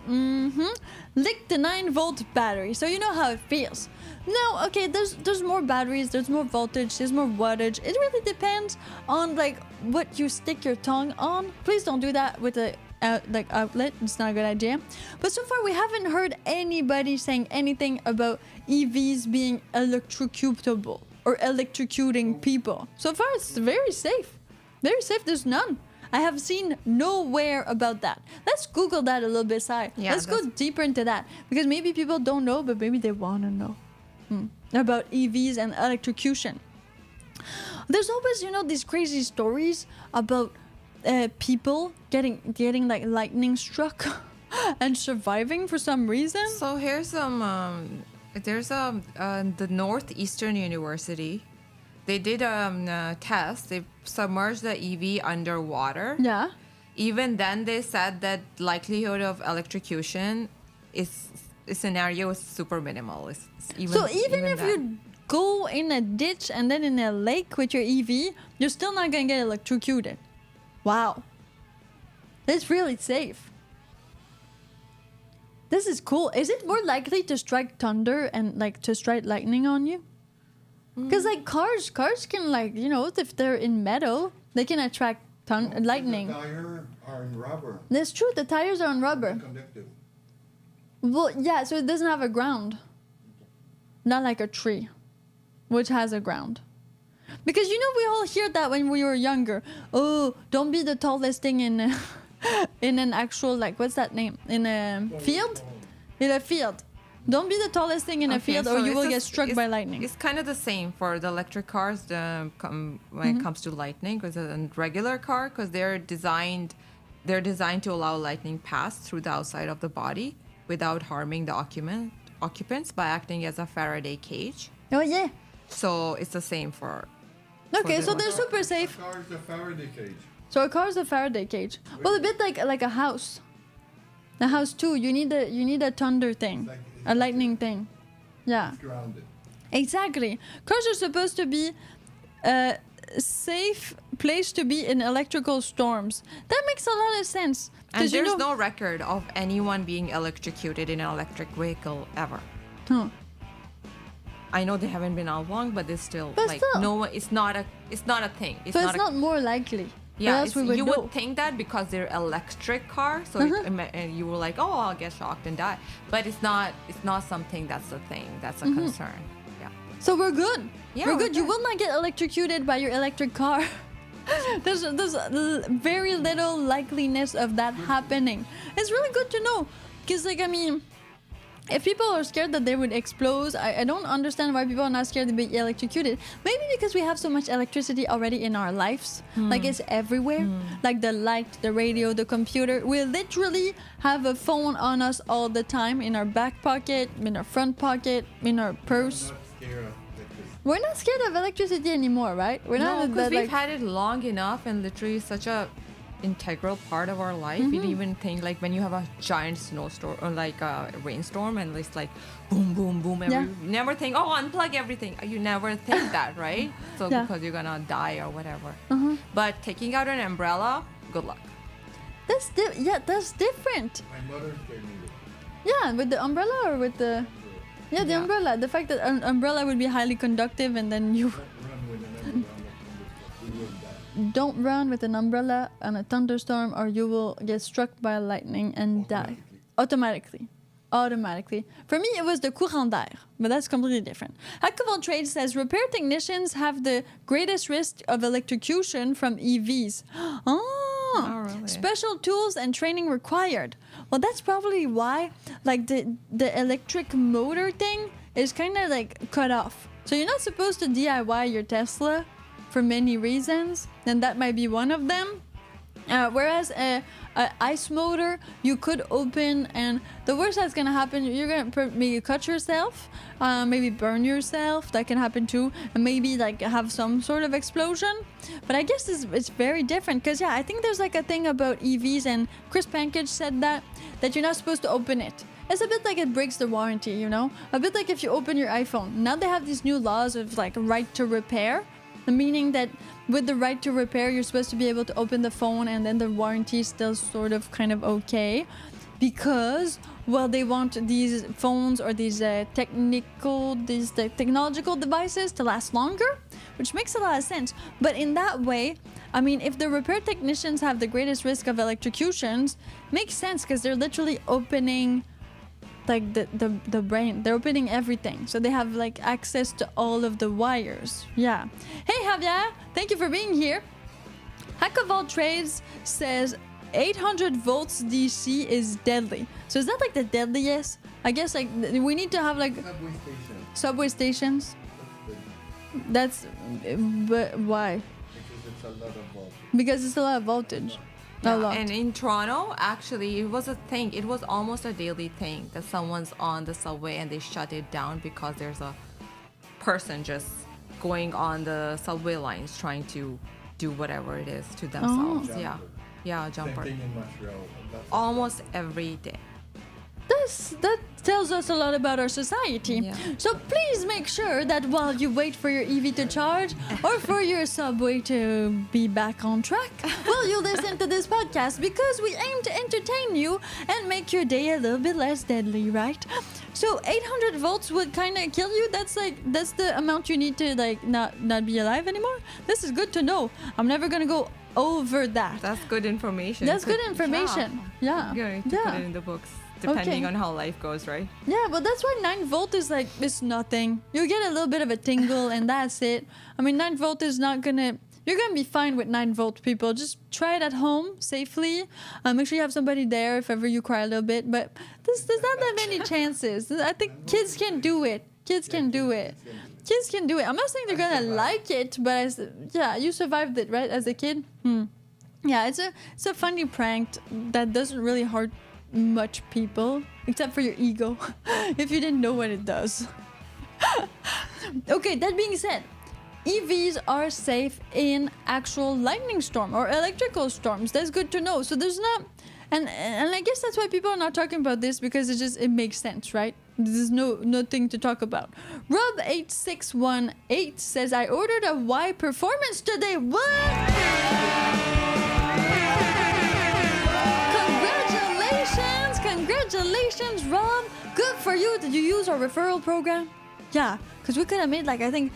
licked the 9-volt battery. So you know how it feels. Now, okay, there's more batteries, there's more voltage, there's more wattage. It really depends on like what you stick your tongue on. Please don't do that with a outlet. It's not a good idea. But so far we haven't heard anybody saying anything about EVs being electrocutable or electrocuting people. So far it's very safe. Very safe. There's none. I have seen nowhere about that. Let's Google that a little bit, Sai. Yeah, Let's go deeper into that because maybe people don't know, but maybe they want to know about EVs and electrocution. There's always, these crazy stories about people getting like lightning struck and surviving for some reason. So here's some. There's the Northeastern University. They did a test. They submerged the EV underwater. Yeah. Even then, they said that likelihood of electrocution scenario is super minimal. It's So even if that. you go in a ditch and then in a lake with your EV, you're still not gonna get electrocuted. Wow. That's really safe. This is cool. Is it more likely to strike thunder and like to strike lightning on you? Because like cars can like, if they're in metal, they can attract lightning. The tires are in rubber. That's true. The tires are on rubber. Conductive. Well, yeah, so it doesn't have a ground. Not like a tree, which has a ground. Because we all hear that when we were younger. Oh, don't be the tallest thing in in an actual, like, what's that name? In a field? In a field. Don't be the tallest thing in a field or you will get struck by lightning. It's kind of the same for the electric cars when it comes to lightning, because a regular car, because they're designed to allow lightning pass through the outside of the body without harming the occupants by acting as a Faraday cage. Oh, yeah. So it's the same for. Okay, the so one. they're super safe. A car is a Faraday cage. So a car is a Faraday cage. Well, a bit like a house. A house too. You need a thunder thing, a lightning thing. Yeah, It's grounded. exactly. Cars are supposed to be a safe place to be in electrical storms. That makes a lot of sense. And 'Cause there's no record of anyone being electrocuted in an electric vehicle ever. Huh. I know they haven't been out long, but it's still But like still. no one. It's not a thing. It's So not it's a, not more likely. Or Yeah, else we would you know. would think that because they're electric cars, so and you were like, oh, I'll get shocked and die. But it's not. It's not something that's a thing. That's a concern. Yeah. So we're good. Yeah, we're we're good. You good. will not get electrocuted by your electric car. there's very little likeliness of that happening. It's really good to know, because if people are scared that they would explode, I don't understand why people are not scared to be electrocuted. Maybe because we have so much electricity already in our lives. Like it's everywhere. Like the light, the radio, the computer. We literally have a phone on us all the time, in our back pocket, in our front pocket, in our purse. I'm not scared of electricity. We're not scared of electricity anymore, right? We're No, not because that, we've had it long enough, and literally such a integral part of our life. We don't even think, like, when you have a giant snowstorm or like a rainstorm and it's like boom, boom, boom. Yeah. You never think, oh, unplug everything. You never think that, right? So Yeah. because you're gonna die or whatever. But taking out an umbrella, good luck. That's different. My mother scared me with Yeah, with the umbrella or with the the Yeah. umbrella. The fact that an umbrella would be highly conductive and then you don't run with an umbrella on the thunderstorm. don't run with an umbrella on a thunderstorm or you will get struck by lightning and die. Automatically. For me, it was the courant d'air, but that's completely different. Hackable Trade says repair technicians have the greatest risk of electrocution from EVs. Oh, Oh, really? Special tools and training required. Well, that's probably why, like, the electric motor thing is kind of like cut off. So you're not supposed to DIY your Tesla for many reasons, and that might be one of them. Whereas a ice motor, you could open, and the worst that's gonna happen, you're gonna maybe cut yourself, maybe burn yourself. That can happen too, and maybe like have some sort of explosion. But I guess it's very different because I think there's like a thing about EVs, and Chris Pankage said that you're not supposed to open it. It's a bit like it breaks the warranty, you know? A bit like if you open your iPhone. Now they have these new laws of like right to repair, meaning that with the right to repair, you're supposed to be able to open the phone, and then the warranty is still sort of kind of okay, because, well, they want these phones or these technological devices to last longer, which makes a lot of sense. But in that way, I mean, if the repair technicians have the greatest risk of electrocutions, makes sense because they're literally opening like the brain. They're opening everything, so they have like access to all of the wires. Yeah. Hey Javier, thank you for being here. Hack of all trades says 800 volts DC is deadly. So is that like the deadliest? I guess like we need to have like subway stations. That's but why? Because it's a lot of voltage. Because it's a lot of voltage. A lot. And in Toronto, actually, it was a thing. It was almost a daily thing that someone's on the subway and they shut it down because there's a person just going on the subway lines trying to do whatever it is to themselves. Jumper. Yeah, jumper. Same thing in Montreal. Almost every day. That tells us a lot about our society. Yeah. So please make sure that while you wait for your EV to charge or for your subway to be back on track, will you listen to this podcast, because we aim to entertain you and make your day a little bit less deadly, right? So 800 volts would kind of kill you. That's the amount you need to like not be alive anymore. This is good to know. I'm never gonna go over that. That's good information. That's good information. Yeah. Going to put it in the books, depending on how life goes, right? Yeah, but that's why 9 volt is like, it's nothing. You get a little bit of a tingle and that's it. I mean, 9 volt is not gonna, you're gonna be fine with 9 volt, people. Just try it at home safely. Make sure you have somebody there if ever you cry a little bit. But there's not that many chances. I think kids can do it. Kids can do it. Kids can do it. I'm not saying they're gonna like it, but you survived it, right? As a kid. Yeah, it's a funny prank that doesn't really hurt much people, except for your ego, if you didn't know what it does. Okay, that being said, EVs are safe in actual lightning storm or electrical storms. That's good to know. So there's not, and I guess that's why people are not talking about this, because it makes sense, right? There's nothing to talk about. Rob8618 says, I ordered a Y Performance today. What? Congratulations, Rob. Good for you. Did you use our referral program? Yeah, because we could have made like, I think,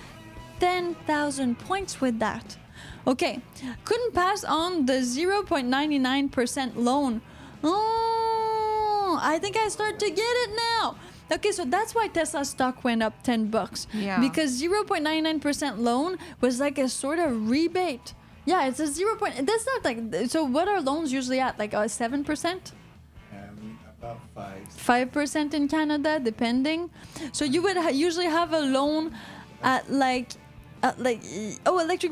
10,000 points with that. Okay, couldn't pass on the 0.99% loan. Oh, I think I start to get it now. Okay, so that's why Tesla stock went up $10. Yeah. Because 0.99% loan was like a sort of rebate. Yeah, it's a 0. That's not like, so what are loans usually at? Like 7%? About 5% in Canada, depending. So you would usually have a loan at Electric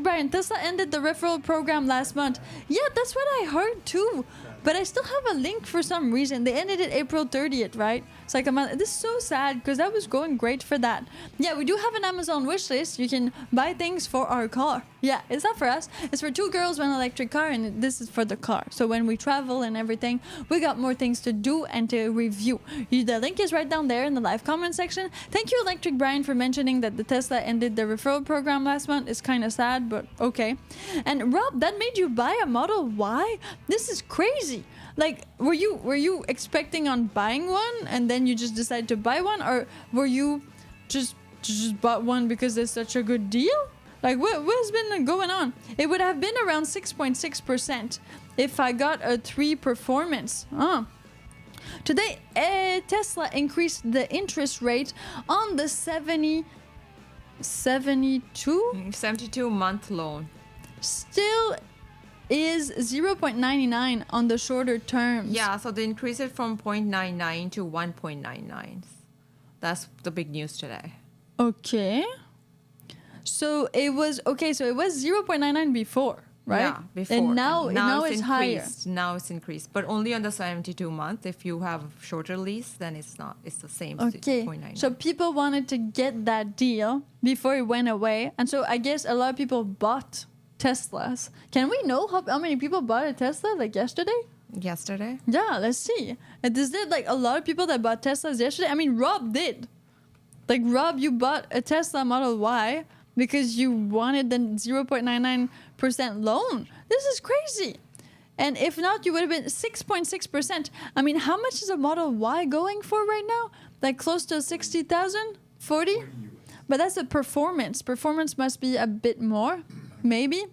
Brian, Tesla ended the referral program last month. Yeah, that's what I heard too. But I still have a link for some reason. They ended it April 30th, right? It's like a month. This is so sad because that was going great for that. Yeah, we do have an Amazon wish list. You can buy things for our car. Yeah, it's not for us. It's for 2 girls, 1 electric car, and this is for the car. So when we travel and everything, we got more things to do and to review. The link is right down there in the live comment section. Thank you, Electric Brian, for mentioning that the Tesla ended the referral program last month. It's kind of sad, but okay. And Rob, that made you buy a Model Y? This is crazy. Like, were you expecting on buying one and then you just decided to buy one, or were you just bought one because it's such a good deal? Like, what's been going on? It would have been around 6.6% if I got a 3 performance. Today, Tesla increased the interest rate on the 72 72-month loan. Still is 0.99 on the shorter terms. Yeah, so they increased it from 0.99 to 1.99. That's the big news today. Okay. So it was 0.99 before, right? Yeah, before. And now it's higher. increased. Now it's increased. But only on the 72 month. If you have shorter lease, then it's not. It's the same. Okay. 0.99. So people wanted to get that deal before it went away. And so I guess a lot of people bought Teslas. Can we know how many people bought a Tesla like yesterday? Yesterday? Yeah, let's see. And is there like a lot of people that bought Teslas yesterday? I mean, Rob did. Like, Rob, you bought a Tesla Model Y because you wanted the 0.99% loan. This is crazy. And if not, you would have been 6.6%. I mean, how much is a Model Y going for right now? Like close to 60,000? 40? But that's a performance. Performance must be a bit more, maybe.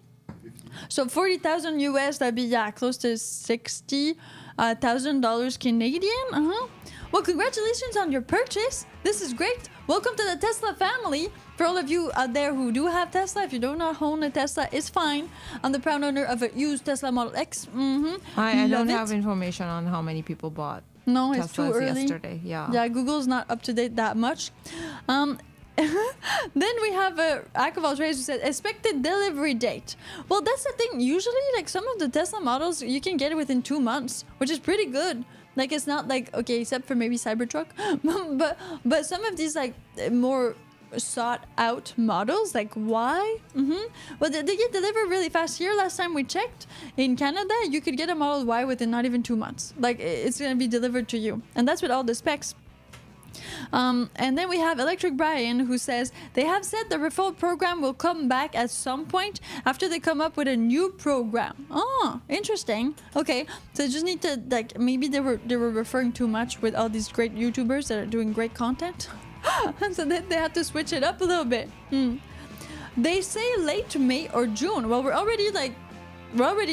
So 40,000 US, that'd be, close to $60,000 Canadian. Well, congratulations on your purchase. This is great. Welcome to the Tesla family. For all of you out there who do have Tesla, if you do not own a Tesla, it's fine. I'm the proud owner of a used Tesla Model X. I don't Love it. have information on how many people bought No, it's too Teslas early. yesterday. Yeah. Yeah, Google's not up to date that much. Then we have Akval Trace who said expected delivery date. Well, that's the thing. Usually, like some of the Tesla models, you can get it within 2 months, which is pretty good. Like it's not like okay, except for maybe Cybertruck, but some of these like more sought out models like Y. Well, they get delivered really fast. Here, last time we checked in Canada, you could get a Model Y within not even 2 months. Like it's gonna be delivered to you, and that's with all the specs. And then we have Electric Brian who says they have said the referral program will come back at some point after they come up with a new program. Oh, interesting. Okay, so just need to like maybe they were referring too much with all these great YouTubers that are doing great content, and so then they had to switch it up a little bit. They say late May or June. Well, we're already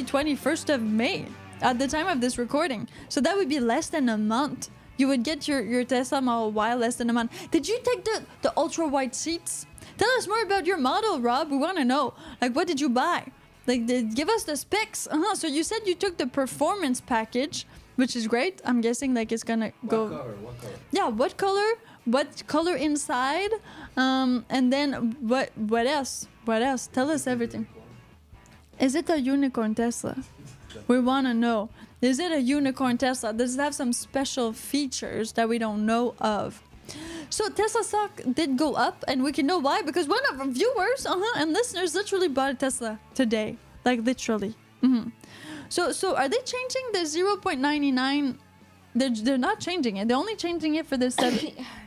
21st of May at the time of this recording, so that would be less than a month. You would get your Tesla Model Y less than a month. Did you take the ultra wide seats? Tell us more about your model, Rob. We want to know. Like, what did you buy? Like, give us the specs. So you said you took the performance package, which is great. I'm guessing like it's gonna go. What color? Yeah, what color? What color inside? And then what else? What else? Tell us everything. Is it a unicorn Tesla? We want to know. Is it a unicorn Tesla? Does it have some special features that we don't know of? So Tesla stock did go up, and we can know why because one of our viewers and listeners literally bought a Tesla today, like literally. So are they changing the 0.99? They're not changing it. They're only changing it for the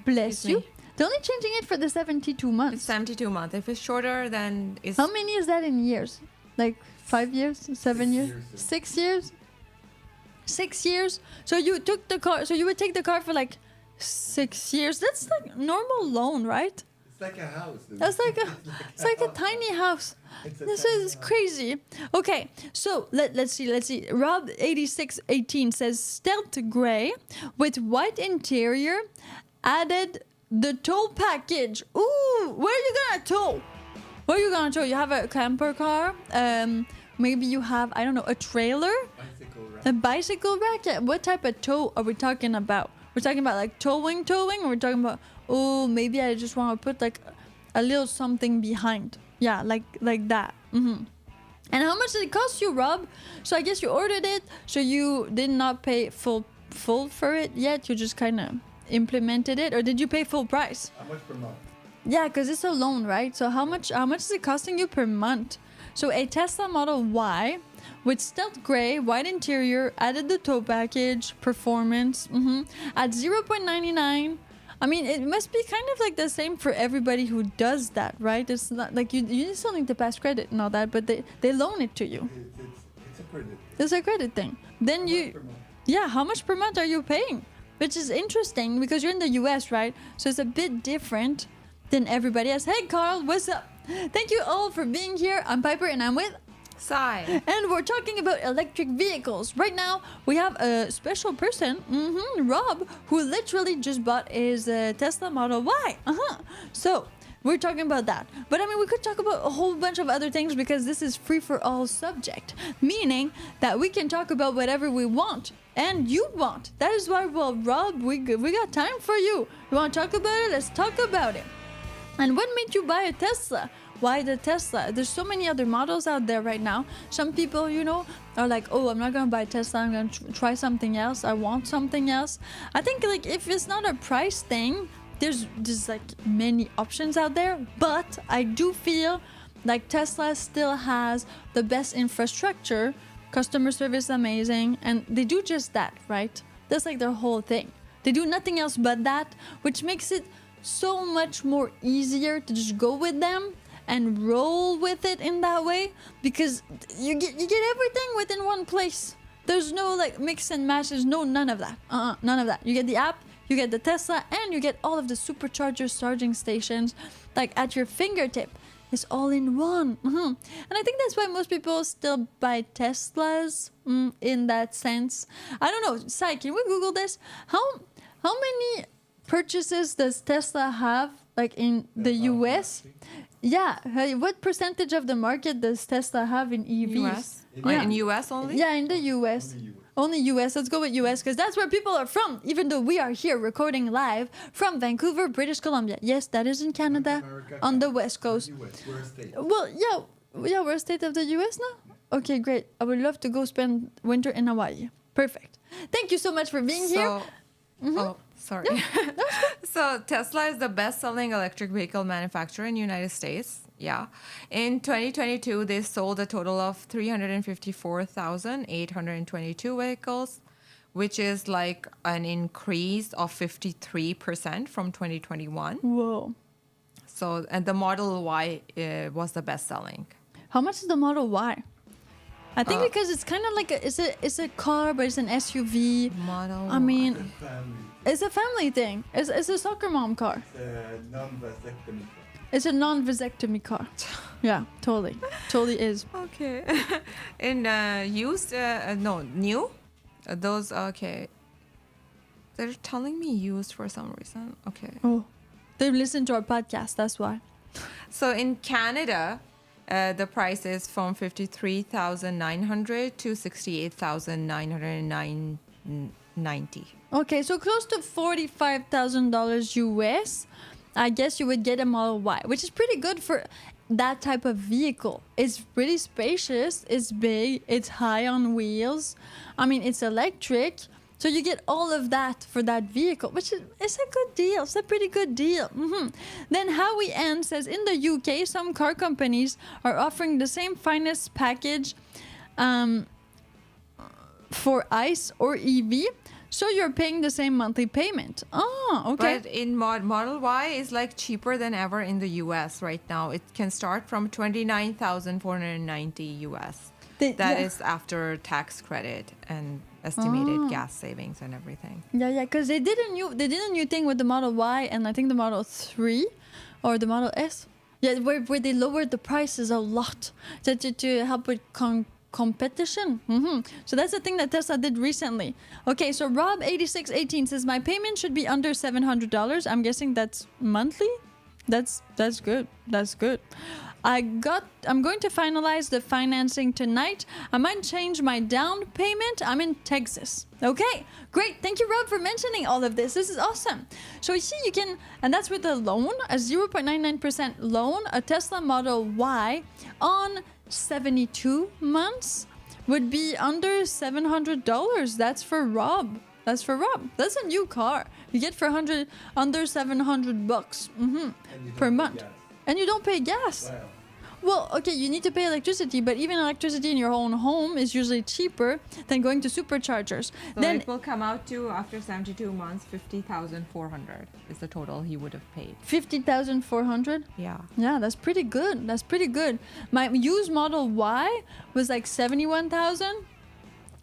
bless you. They're only changing it for the 72 months. It's 72 months. If it's shorter, then it's... How many is that in years? Like 5 years? 7 years? 6 years? 6 years. So you took the car. So you would take the car for like 6 years. That's like normal loan, right? It's like a house. Dude. That's like it's like a tiny house. This is crazy. Okay, so let's see. Rob 8618 says stealth gray with white interior, added the tow package. Ooh, where are you gonna tow? Where are you gonna tow? You have a camper car. Maybe you have I don't know a trailer. A bicycle rack? Yeah. What type of tow are we talking about? We're talking about like towing, or we're talking about, oh, maybe I just want to put like a little something behind. Yeah, like that. And how much did it cost you, Rob? So I guess you ordered it, so you did not pay full for it yet. You just kind of implemented it, or did you pay full price? How much per month? Yeah, because it's a loan, right? So how much is it costing you per month? So a Tesla Model Y with stealth gray, white interior, added the tow package, performance, at 0.99. I mean, it must be kind of like the same for everybody who does that, right? It's not like you still need to pass credit and all that, but they loan it to you. It's a credit. It's a credit thing. Then how much per month are you paying? Which is interesting because you're in the US, right? So it's a bit different than everybody else. Hey, Carl, what's up? Thank you all for being here. I'm Piper and I'm with Sai. And we're talking about electric vehicles. Right now, we have a special person, Rob, who literally just bought his Tesla Model Y. So, we're talking about that. But I mean, we could talk about a whole bunch of other things because this is free for all subject, meaning that we can talk about whatever we want and you want. That is why, well, Rob, we got time for you. You want to talk about it? Let's talk about it. And what made you buy a Tesla? Why the Tesla? There's so many other models out there right now. Some people, you know, are like, oh, I'm not going to buy a Tesla. I'm going to try something else. I want something else. I think, like, if it's not a price thing, there's like many options out there. But I do feel like Tesla still has the best infrastructure. Customer service amazing. And they do just that, right? That's like their whole thing. They do nothing else but that, which makes it so much more easier to just go with them and roll with it in that way, because you get everything within one place. There's no like mix and match. There's none of that. None of that. You get the app, you get the Tesla, and you get all of the superchargers, charging stations, like at your fingertip. It's all in one. And I think that's why most people still buy Teslas in that sense. I don't know. Sai, can we Google this? How many purchases does Tesla have like in the US? Yeah, what percentage of the market does Tesla have in EVs? US? Yeah. In US only? Yeah, in the US. Only US. Let's go with US because that's where people are from, even though we are here recording live from Vancouver, British Columbia. Yes, that is in Canada, America, on the West Coast. US, we're a state. Well, yeah, we're a state of the US now? Okay, great. I would love to go spend winter in Hawaii. Perfect. Thank you so much for being here. Oh, sorry. So Tesla is the best-selling electric vehicle manufacturer in the United States. Yeah. In 2022, they sold a total of 354,822 vehicles, which is like an increase of 53% from 2021. Whoa. So, and the Model Y was the best-selling. How much is the Model Y? I think because it's kind of like it's a car, but it's an SUV. Model I mean, Family. it's a family thing. It's a soccer mom car. Non-vasectomy. It's a non-vasectomy car. Yeah, totally is. Okay. In new? Those, okay. They're telling me used for some reason. Okay. Oh, they listen to our podcast. That's why. So in Canada, the price is from 53,900 to 68,990. Okay, so close to $45,000 US. I guess you would get a Model Y, which is pretty good for that type of vehicle. It's really spacious, it's big, it's high on wheels. I mean, it's electric. So you get all of that for that vehicle, which is it's a good deal. It's a pretty good deal. Then Howie N says, in the UK, some car companies are offering the same finance package for ICE or EV. So you're paying the same monthly payment. Oh, okay. But in Model Y is like cheaper than ever in the US right now. It can start from 29,490 US. That is after tax credit and estimated gas savings and everything. Yeah, because they did a new thing with the Model Y and I think the Model 3 or the Model S. Yeah, where they lowered the prices a lot to help with competition. So that's the thing that Tesla did recently. Okay, so Rob8618 says my payment should be under $700. I'm guessing that's monthly. That's good. That's good. I'm going to finalize the financing tonight. I might change my down payment. I'm in Texas. Okay, great. Thank you, Rob, for mentioning all of this. This is awesome. So you see, you can, and that's with a loan, a 0.99% loan, a Tesla Model Y on 72 months would be under $700. That's for Rob. That's a new car. You get for under $700 per month. And you don't pay gas. Wow. Well, okay, you need to pay electricity, but even electricity in your own home is usually cheaper than going to superchargers. So Then it will come out to, after 72 months, 50,400 is the total he would have paid. 50,400. Yeah. Yeah, that's pretty good. That's pretty good. My used Model Y was like 71,000.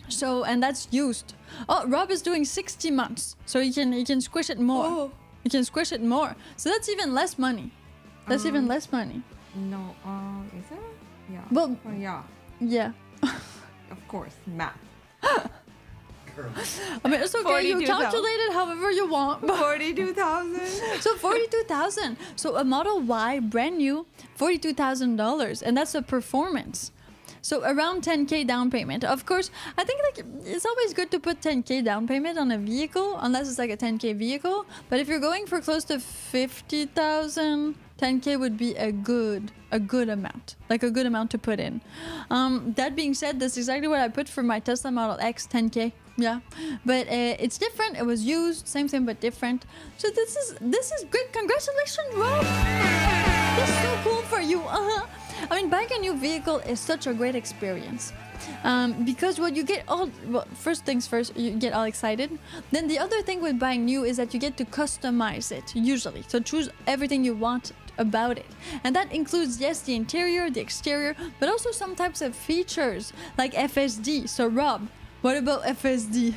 So, and that's used. Oh, Rob is doing 60 months, so he can squish it more. Oh. He can squish it more. So that's even less money. That's even less money. No, is it? Yeah. Well, yeah. yeah. Of course, math. I mean, it's okay. You 42,000. calculate it however you want. 42,000. So 42,000. So a Model Y, brand new, $42,000, and that's a performance. So around 10K down payment. Of course, I think like it's always good to put 10K down payment on a vehicle, unless it's like a 10K vehicle. But if you're going for close to 50,000, 10K would be a good amount, like a good amount to put in. That being said, that's exactly what I put for my Tesla Model X, 10K. Yeah, but it's different. It was used, same thing but different. So this is great. Congratulations, Rob. That's so cool for you. I mean, buying a new vehicle is such a great experience. Because what you get first things first, you get all excited. Then the other thing with buying new is that you get to customize it, usually. So choose everything you want about it. And that includes, yes, the interior, the exterior, but also some types of features like FSD. So Rob, what about FSD?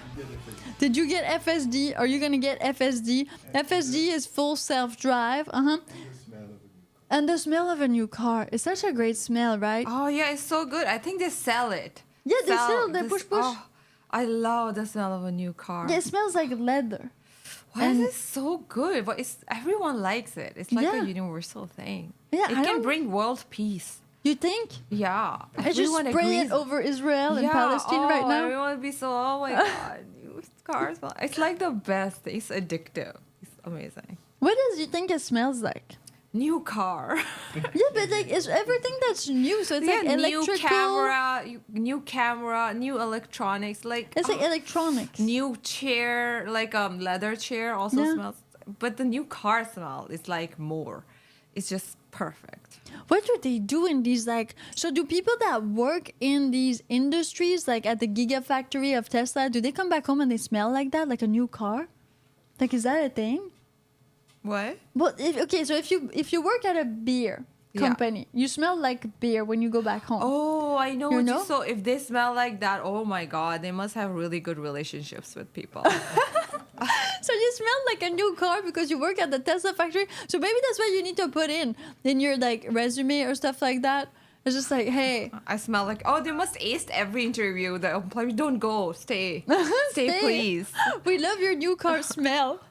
Did you get FSD? Are you going to get FSD? FSD is full self-drive. And the smell of a new car is such a great smell, right? Oh yeah, it's so good. I think they sell it. Yeah, they sell the push. Oh, I love the smell of a new car. Yeah, it smells like leather. Why is it so good? But everyone likes it. It's like a universal thing. Yeah, it can bring world peace. You think? Yeah. I just spray it over Israel and Palestine right now. Everyone would be so, oh my god, new car smell. It's like the best. It's addictive. It's amazing. What does you think it smells like? New car. Yeah, but like it's everything that's new. So it's like electrical. new camera, new electronics. Like it's like electronics. New chair, like leather chair also smells. But the new car smell is like more. It's just perfect. What do they do in these like? So do people that work in these industries, like at the Gigafactory of Tesla, do they come back home and they smell like that, like a new car? Like, is that a thing? What? Well, so if you work at a beer company, you smell like beer when you go back home. Oh, I know. So if they smell like that, oh my god, they must have really good relationships with people. So you smell like a new car because you work at the Tesla factory. So maybe that's what you need to put in your like resume or stuff like that. It's just like, hey, I smell like, oh, they must ace every interview. The employee, don't go, stay, stay, please. We love your new car smell.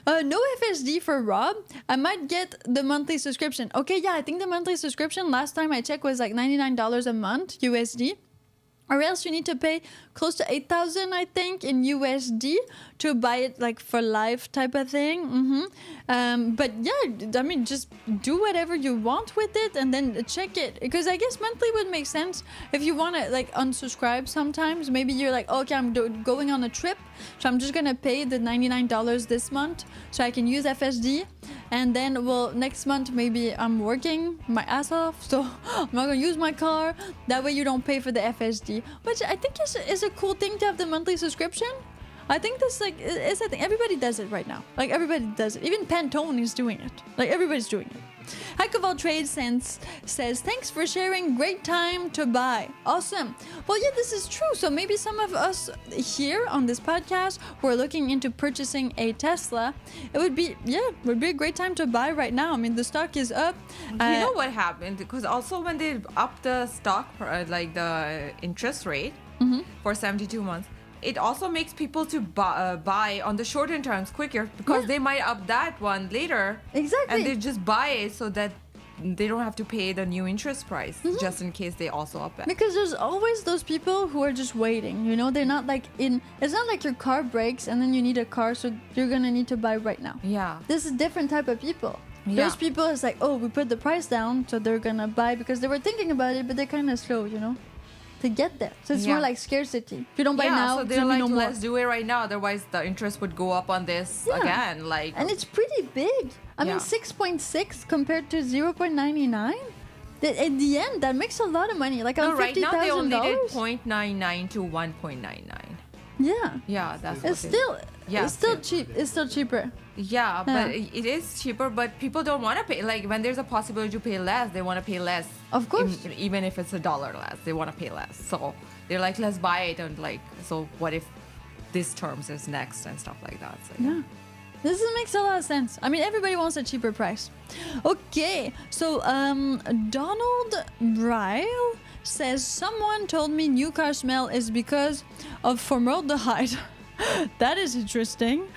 No FSD for Rob. I might get the monthly subscription. Okay, yeah, I think the monthly subscription last time I checked was like $99 a month USD. Or else you need to pay close to $8,000, I think, in USD to buy it like for life type of thing. But yeah, I mean, just do whatever you want with it and then check it. Because I guess monthly would make sense if you want to like unsubscribe sometimes. Maybe you're like, okay, I'm going on a trip, so I'm just going to pay the $99 this month so I can use FSD. And then, well, next month, maybe I'm working my ass off, so I'm not going to use my car. That way you don't pay for the FSD. Which I think is a cool thing to have the monthly subscription. I think this like is a thing. Everybody does it right now. Like everybody does it. Even Pantone is doing it. Like everybody's doing it. Heck of all trade sense says, thanks for sharing. Great time to buy. Awesome. Well, yeah, this is true. So maybe some of us here on this podcast who are looking into purchasing a Tesla, it would be a great time to buy right now. I mean, the stock is up. You know what happened? Because also when they upped the stock, like the interest rate for 72 months, it also makes people to buy on the shorter terms quicker because they might up that one later. Exactly. And they just buy it so that they don't have to pay the new interest price just in case they also up it. Because there's always those people who are just waiting, you know? They're not like it's not like your car breaks and then you need a car, so you're going to need to buy right now. Yeah. This is a different type of people. Yeah. Those people is like, oh, we put the price down, so they're going to buy because they were thinking about it, but they're kind of slow, you know? To get there. So it's more like scarcity. If you don't buy now, so they're like, no let's do it right now. Otherwise, the interest would go up on this again. Like, and it's pretty big. I mean, 6.6 compared to 0.99. At the end, that makes a lot of money. Like on right now they only did $50,000. 0.99 to 1.99. Yeah. Yeah, that's it's still cheap. It's still cheaper. Yeah, but it is cheaper, but people don't want to pay. Like, when there's a possibility to pay less, they want to pay less. Of course. Even if it's $1 less, they want to pay less. So they're like, let's buy it. And like, so what if this terms is next and stuff like that? So, yeah. This makes a lot of sense. I mean, everybody wants a cheaper price. Okay, so Donald Bryle says someone told me new car smell is because of formaldehyde. That is interesting.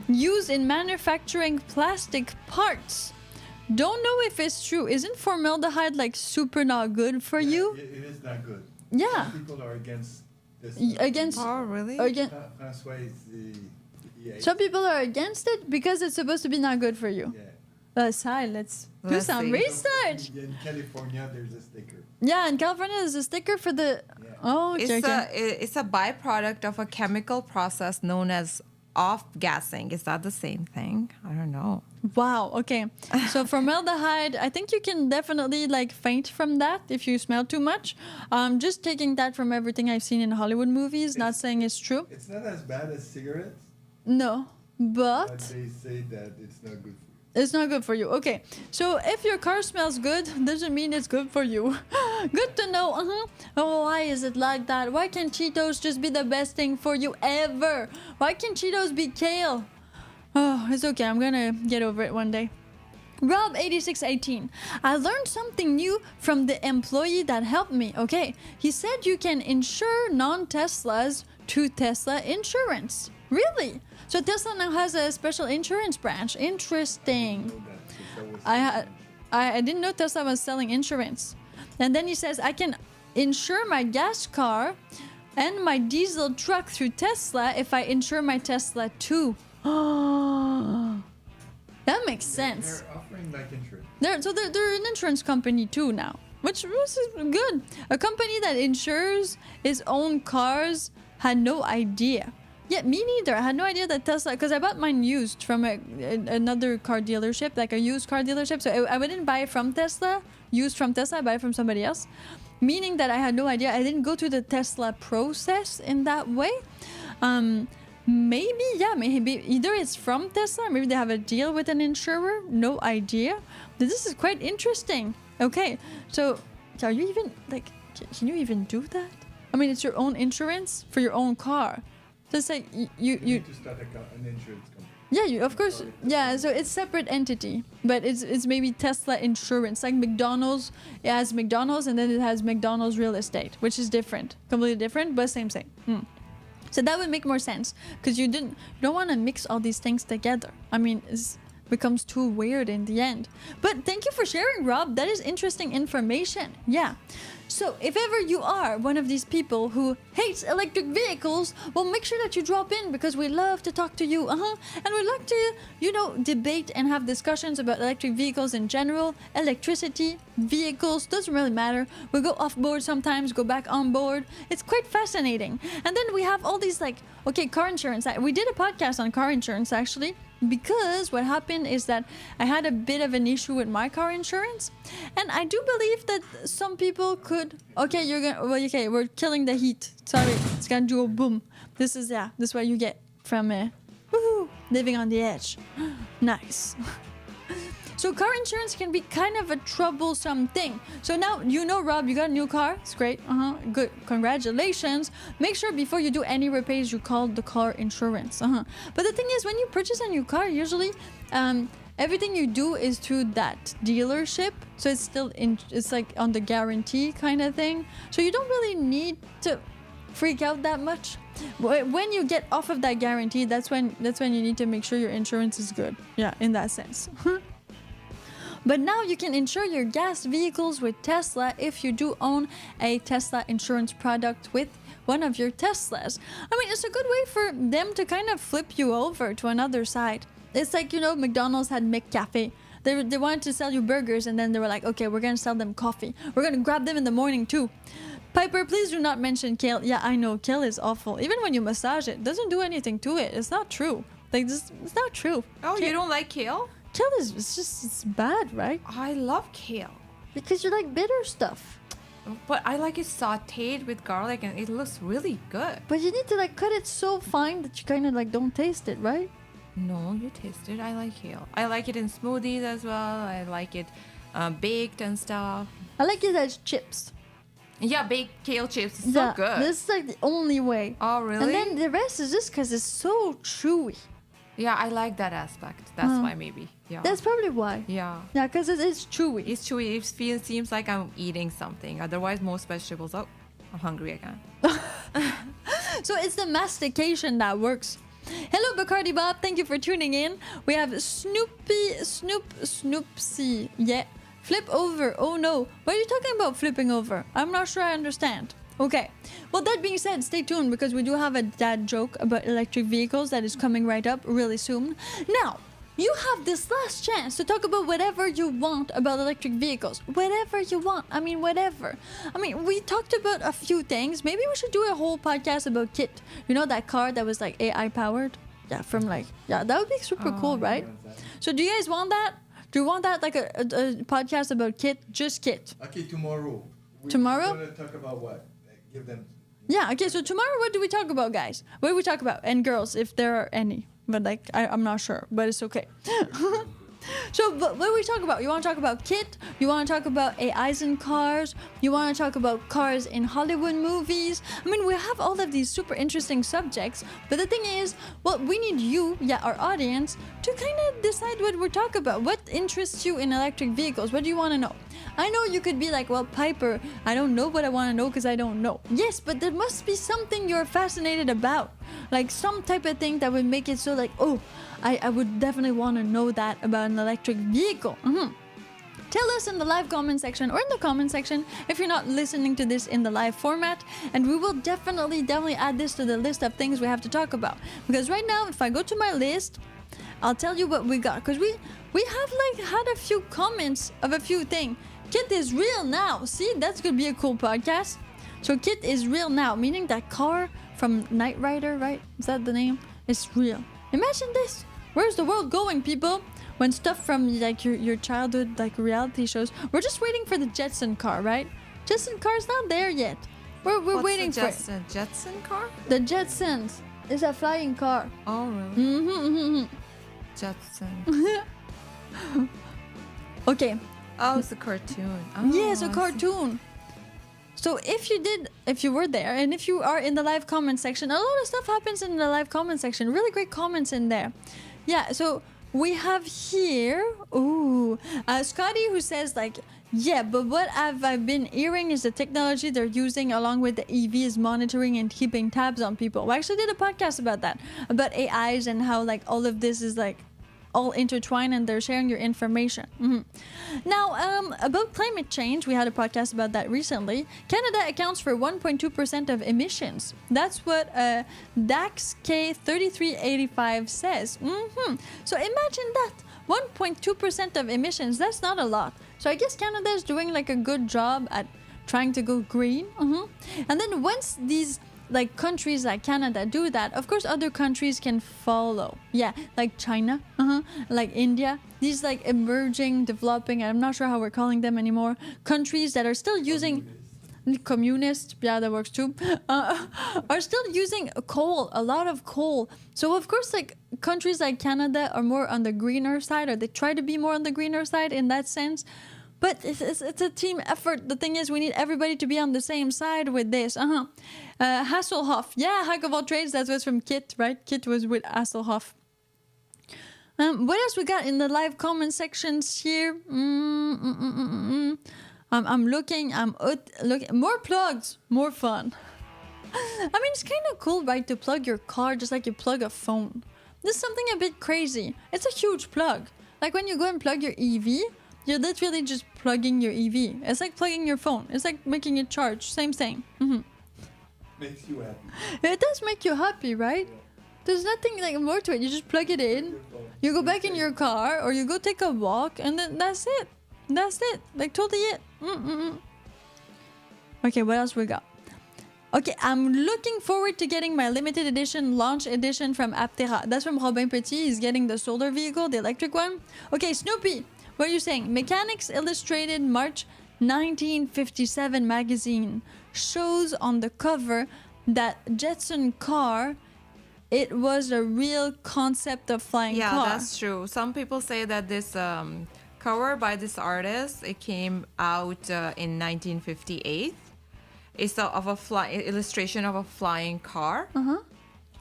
Used in manufacturing plastic parts. Don't know if it's true. Isn't formaldehyde like super not good for you? It is not good. Yeah. Some people are against this. Against Oh, really? against François is the EA. some people are against it because it's supposed to be not good for you. Yeah. Sai, let's do Let's some see. research. In California, there's a sticker. Yeah, in California there's a sticker for the. Yeah. Oh, okay. It's a byproduct of a chemical process known as off-gassing. Is that the same thing? I don't know. Wow. Okay. So formaldehyde, I think you can definitely like faint from that if you smell too much. Just taking that from everything I've seen in Hollywood movies. Not saying it's true. It's not as bad as cigarettes, No, but but they say that it's not good for you. it's not good for you. Okay. So if your car smells good, doesn't mean it's good for you. Good to know. Oh, why is it like that? Why can't Cheetos just be the best thing for you ever? Why can't Cheetos be kale? Oh, it's okay. I'm gonna get over it one day. Rob8618. I learned something new from the employee that helped me. Okay. He said you can insure non-Teslas to Tesla insurance. Really? So Tesla now has a special insurance branch. Interesting. Know that, 'cause that was- I didn't know Tesla was selling insurance. And then he says I can insure my gas car and my diesel truck through Tesla if I insure my Tesla too. That makes sense. They're offering like insurance. They're an insurance company too now, which is good. A company that insures its own cars had no idea. Yeah, me neither. I had no idea that Tesla, because I bought mine used from another car dealership, like a used car dealership. So I didn't buy it from Tesla, used from Tesla. I buy it from somebody else, meaning that I had no idea. I didn't go through the Tesla process in that way. Maybe either it's from Tesla, or maybe they have a deal with an insurer. No idea. But this is quite interesting. Okay, so are you even like? Can you even do that? I mean, it's your own insurance for your own car. So it's like You you need to start an insurance company. yeah, you of course yeah. So it's separate entity, but it's maybe Tesla insurance, like McDonald's. It has McDonald's, and then it has McDonald's real estate, which is different, completely different, but same. So that would make more sense because you don't want to mix all these things together. I mean, it becomes too weird in the end. But thank you for sharing, Rob. That is interesting information. Yeah. So if ever you are one of these people who hates electric vehicles, well, make sure that you drop in because we love to talk to you. And we like to, debate and have discussions about electric vehicles in general, electricity, vehicles, doesn't really matter. We go off board sometimes, go back on board. It's quite fascinating. And then we have all these car insurance. We did a podcast on car insurance actually. Because what happened is that I had a bit of an issue with my car insurance, and I do believe that some people could. Okay, we're killing the heat. Sorry, it's gonna do a boom. This is what you get from living on the edge. Nice. So car insurance can be kind of a troublesome thing. So now Rob, you got a new car. It's great. Good. Congratulations. Make sure before you do any repairs, you call the car insurance. But the thing is, when you purchase a new car, usually everything you do is through that dealership. So it's still it's like on the guarantee kind of thing. So you don't really need to freak out that much. When you get off of that guarantee, that's when you need to make sure your insurance is good. Yeah, in that sense. But now you can insure your gas vehicles with Tesla if you do own a Tesla insurance product with one of your Teslas. I mean, it's a good way for them to kind of flip you over to another side. It's like, McDonald's had McCafe. They wanted to sell you burgers, and then they were like, okay, we're going to sell them coffee. We're going to grab them in the morning too. Piper, please do not mention kale. Yeah, I know, kale is awful. Even when you massage it, doesn't do anything to it. It's not true. It's not true. Oh, you don't like kale? Kale it's bad, right? I love kale. Because you like bitter stuff. But I like it sauteed with garlic and it looks really good. But you need to cut it so fine that you kind of don't taste it, right? No, you taste it. I like kale. I like it in smoothies as well. I like it baked and stuff. I like it as chips. Yeah, baked kale chips is so good. This is the only way. Oh, really? And then the rest is just because it's so chewy. Yeah, I like that aspect. That's why maybe. Yeah. That's probably why. yeah. Yeah, because it's chewy. It's chewy. Seems like I'm eating something. Otherwise, most vegetables. Oh, I'm hungry again. So it's the mastication that works. Hello, Bacardi Bob. Thank you for tuning in. We have Snoopsy. Yeah. Flip over. Oh no. What are you talking about flipping over? I'm not sure I understand. Okay. Well, that being said, stay tuned because we do have a dad joke about electric vehicles that is coming right up really soon. Now, you have this last chance to talk about whatever you want about electric vehicles. Whatever you want. I mean, whatever. I mean, we talked about a few things. Maybe we should do a whole podcast about Kit. You know that car that was like AI powered? Yeah, from like, yeah, that would be super cool, right? So do you guys want that? Do you want that like a podcast about Kit? Just Kit. Okay, tomorrow. Tomorrow? We're gonna talk about what? Like, give them. Yeah, okay, so tomorrow what do we talk about, guys? What do we talk about? And girls, if there are any. But like, I'm not sure, but it's okay. So, but what do we talk about? You want to talk about Kit? You want to talk about AIs in cars? You want to talk about cars in Hollywood movies? I mean, we have all of these super interesting subjects, but the thing is, well, we need you, our audience, to kind of decide what we're talking about. What interests you in electric vehicles? What do you want to know? I know you could be like, well, Piper, I don't know what I want to know because I don't know. Yes, but there must be something you're fascinated about. Like some type of thing that would make it so like, oh, I would definitely want to know that about an electric vehicle. Tell us in the live comment section or in the comment section if you're not listening to this in the live format, and we will definitely add this to the list of things we have to talk about. Because right now, if I go to my list, I'll tell you what we got. Because we have like had a few comments of a few things. Kit is real now. See, that's gonna be a cool podcast. So Kit is real now, meaning that car from Knight Rider, right? Is that the name? It's real. Imagine this. Where's the world going, people? When stuff from like your childhood like reality shows, we're just waiting for the Jetson car, right? Jetson car's not there yet. We're What's waiting the for it. Jetson car? The Jetsons. It's a flying car. Oh, really? Mm-hmm. Jetson. Okay. Oh, it's a cartoon. Oh, Yes, a I see. cartoon. So if you were there, and if you are in the live comment section, a lot of stuff happens in the live comment section. Really great comments in there. Yeah, so we have here, Scotty who says like, yeah, but what have I been hearing is the technology they're using along with the EV is monitoring and keeping tabs on people. We actually did a podcast about that, about AIs and how like all of this is like all intertwined and they're sharing your information. Now, about climate change, we had a podcast about that recently. Canada accounts for 1.2% of emissions. That's what DAX K3385 says. So imagine that. 1.2% of emissions, that's not a lot. So I guess Canada is doing like a good job at trying to go green. And then once these like countries like Canada do that, of course other countries can follow. Yeah, like China, like India, these like emerging, developing, I'm not sure how we're calling them anymore, countries that are still using communist, yeah, that works too, are still using coal, a lot of coal. So of course like countries like Canada are more on the greener side, or they try to be more on the greener side in that sense. But it's a team effort. The thing is, we need everybody to be on the same side with this. Hasselhoff. Yeah, Hack of all trades. That was from Kit, right? Kit was with Hasselhoff. What else we got in the live comment sections here? I'm looking. Looking. More plugs. More fun. I mean, it's kind of cool, right? To plug your car just like you plug a phone. This is something a bit crazy. It's a huge plug. Like when you go and plug your EV, you're literally just plugging your EV. It's like plugging your phone. It's like making it charge. Same thing. Makes you happy. It does make you happy, right? There's nothing like more to it. You just plug it in. You go back in your car, or you go take a walk, and then that's it. That's it. Like totally it. Okay, what else we got? Okay, I'm looking forward to getting my limited edition launch edition from Aptera. That's from Robin Petit. He's getting the solar vehicle, the electric one. Okay, Snoopy. What are you saying? Mechanics Illustrated March 1957 magazine shows on the cover that Jetson car, it was a real concept of flying car. Yeah, that's true. Some people say that this cover by this artist, it came out in 1958. It's of a illustration of a flying car.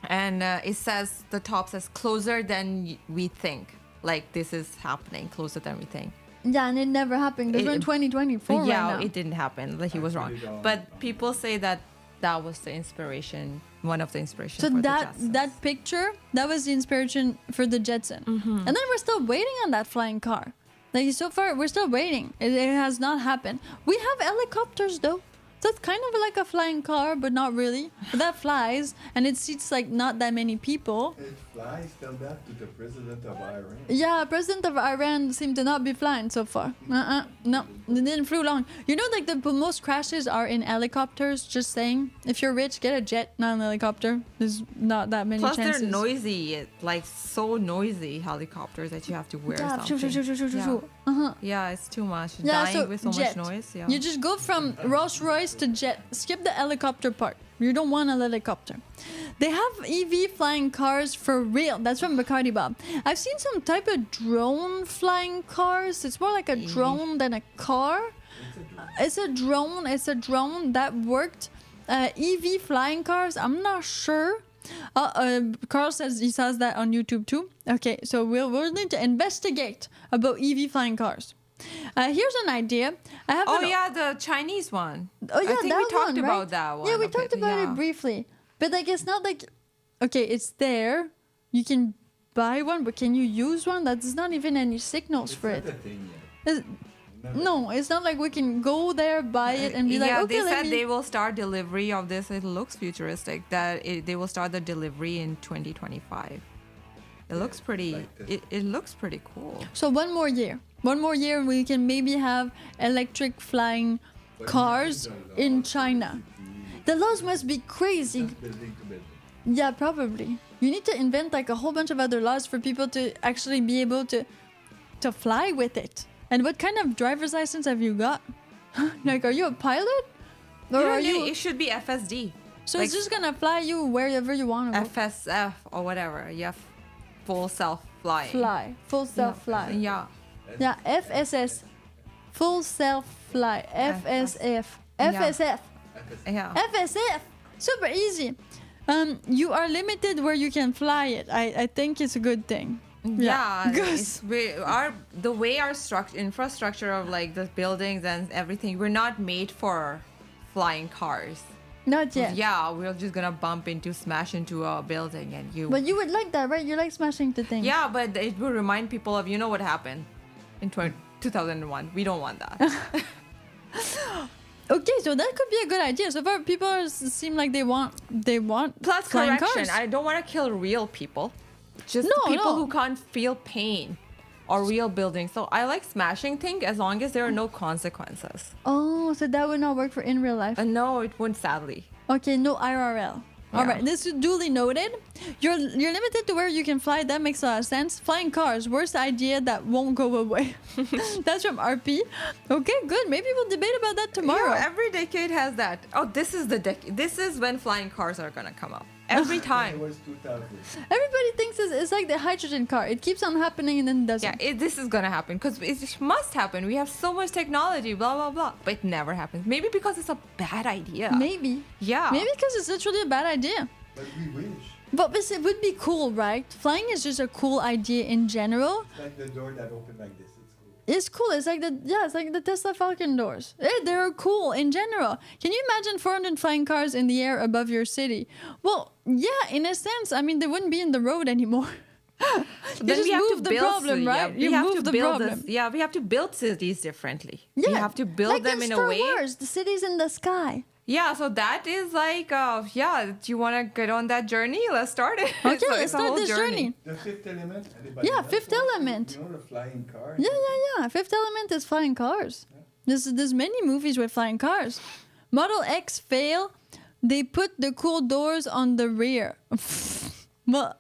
and it says, the top says, closer than we think. Like, this is happening closer than we think. Yeah, and it never happened. Because we're in 2024 Yeah, right now. it didn't happen. Like, he was wrong. But people say that that was the inspiration, one of the inspirations So for that the Jetsons. that picture, that was the inspiration for the Jetson. And then we're still waiting on that flying car. Like, so far, we're still waiting. It has not happened. We have helicopters, though. That's kind of like a flying car, but not really. But that flies, and it seats, like, not that many people. It flies, tell that to the president of Iran. Yeah, president of Iran seemed to not be flying so far. No, they didn't flew long. You know, like, the most crashes are in helicopters, just saying. If you're rich, get a jet, not an helicopter. There's not that many Plus, chances. they're noisy, like so noisy helicopters that you have to wear Yeah, shoo, something. shoo, shoo, shoo, shoo, Yeah. shoo. Uh-huh. Yeah, it's too much. Yeah, Dying so with so jet. much noise. Yeah. You just go from Rolls Royce to jet. Skip the helicopter part. You don't want a helicopter. They have EV flying cars for real. That's from Bacardi Bob. I've seen some type of drone flying cars. It's more like a drone than a car. It's a drone. It's a drone that worked. EV flying cars. I'm not sure. Carl says he says that on YouTube too. Okay, so we'll need to investigate about EV flying cars. Here's an idea. I have. Oh yeah, the Chinese one. Oh yeah, I think that we talked one, about right? that one. Yeah, we a talked bit, about yeah. it briefly, but like it's not like, okay, it's there. You can buy one, but can you use one? That's not even any signals It's for not it. a thing Is- yet. No, it's not like we can go there, buy it, and be like, Yeah, okay, they let said me. they will start delivery of this. It looks futuristic. They will start the delivery in 2025. It looks pretty. like this. It looks pretty cool. So one more year. One more year, we can maybe have electric flying But cars imagine the in laws for China. city, The laws must be crazy. just building to building. Yeah, probably. You need to invent like a whole bunch of other laws for people to actually be able to fly with it. And what kind of driver's license have you got? Like, are you a pilot? Or are you? It should be FSD. So like it's just gonna fly you wherever you want to FSF or whatever. Yeah, full self flying. fly, full self fly. Yeah. Yeah, FSS, full self fly. FSF, FSF, Yeah. FSF. Super easy. You are limited where you can fly it. I think it's a good thing. Yeah, Goose. the way our infrastructure of like the buildings and everything, we're not made for flying cars. Not yet. Yeah, we're just gonna smash into a building and you. But you would like that, right? You like smashing the thing. Yeah, but it will remind people of what happened in 2001. We don't want that. Okay, so that could be a good idea. So far, people seem like they want Plus flying correction, cars. I don't want to kill real people. Just No, people no. who can't feel pain or real buildings. So I like smashing things as long as there are no consequences. Oh, so that would not work for in real life. No, it wouldn't, sadly. Okay, no IRL. All Yeah. right, this is duly noted. You're limited to where you can fly. That makes a lot of sense. Flying cars, worst idea that won't go away. That's from RP. Okay, good. Maybe we'll debate about that tomorrow. Yeah, every decade has that. Oh, this is the decade. This is when flying cars are gonna come up. Every It time. was 2000. Everybody thinks it's like the hydrogen car. It keeps on happening and then doesn't. Yeah, this is gonna happen because it must happen. We have so much technology, blah blah blah, but it never happens. Maybe because it's a bad idea. Maybe. Yeah. Maybe because it's literally a bad idea. But we wish. But it would be cool, right? Flying is just a cool idea in general. It's like the door that opened like this. It's cool. It's cool. It's like the Tesla Falcon doors. They're cool in general. Can you imagine 400 flying cars in the air above your city? Well, yeah, in a sense. I mean, they wouldn't be in the road anymore. You Then just we have move to the build problem, right? we You have move to the build problem. this. Yeah, we have to build cities differently. Yeah, We have to build like them in in Star a way. Wars, the cities in the sky. Yeah, so that is like, yeah. Do you want to get on that journey? Let's start it. Okay, It's a let's start whole this journey. The fifth element. Anybody Yeah, know? Fifth Element. You know the flying car? Yeah. Fifth Element is flying cars. There's many movies with flying cars. Model X fail. They put the cool doors on the rear. Well,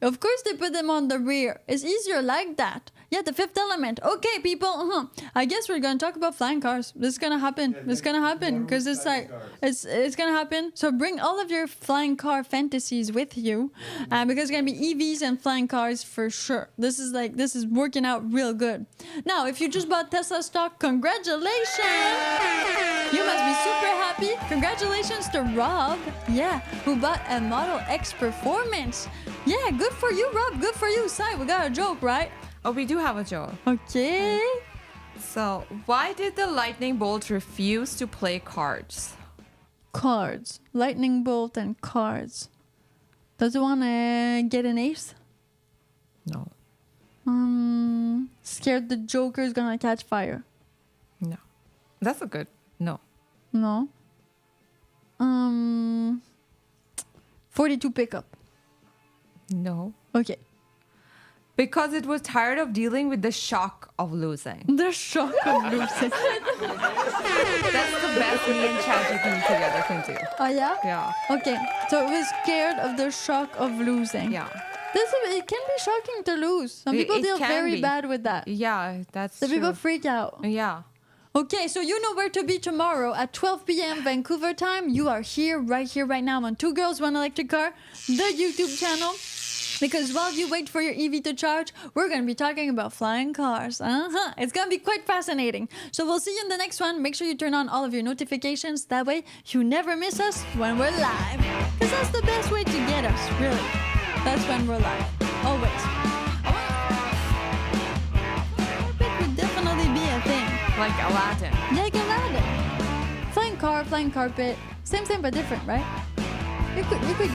of course they put them on the rear. It's easier like that. Yeah, the fifth element. Okay, people. I guess we're gonna talk about flying cars. This is gonna happen. Yeah, It's gonna happen more because it's flying like cars. it's gonna happen. So bring all of your flying car fantasies with you, because it's gonna be EVs and flying cars for sure. This is working out real good. Now, if you just bought Tesla stock, congratulations! You must be super happy. Congratulations to Rob, yeah, who bought a Model X Performance. Yeah, good for you, Rob. Good for you. Sai, we got a joke, right? Oh, we do have a joke. Okay. So, why did the lightning bolt refuse to play cards? Cards. Lightning bolt and cards. Does it want to get an ace? No. Scared the Joker's gonna catch fire. No. That's a good no. No. 42 pickup. No. Okay. Because it was tired of dealing with the shock of losing. The shock of losing. That's the best me and ChatGPT together can do. Oh yeah? Yeah. Okay. So it was scared of the shock of losing. Yeah. It can be shocking to lose. Some people It deal can very be. bad with that. Yeah, that's The true. people freak out. Yeah. Okay, so you know where to be tomorrow at 12 p.m. Vancouver time. You are here, right now on Two Girls, One Electric Car, the YouTube channel. Because while you wait for your EV to charge, we're going to be talking about flying cars. It's going to be quite fascinating. So we'll see you in the next one. Make sure you turn on all of your notifications. That way, you never miss us when we're live. Because that's the best way to get us, really. That's when we're live. Always. It would definitely be a thing. Like Aladdin. Like Aladdin. Flying car, flying carpet. Same but different, right? You could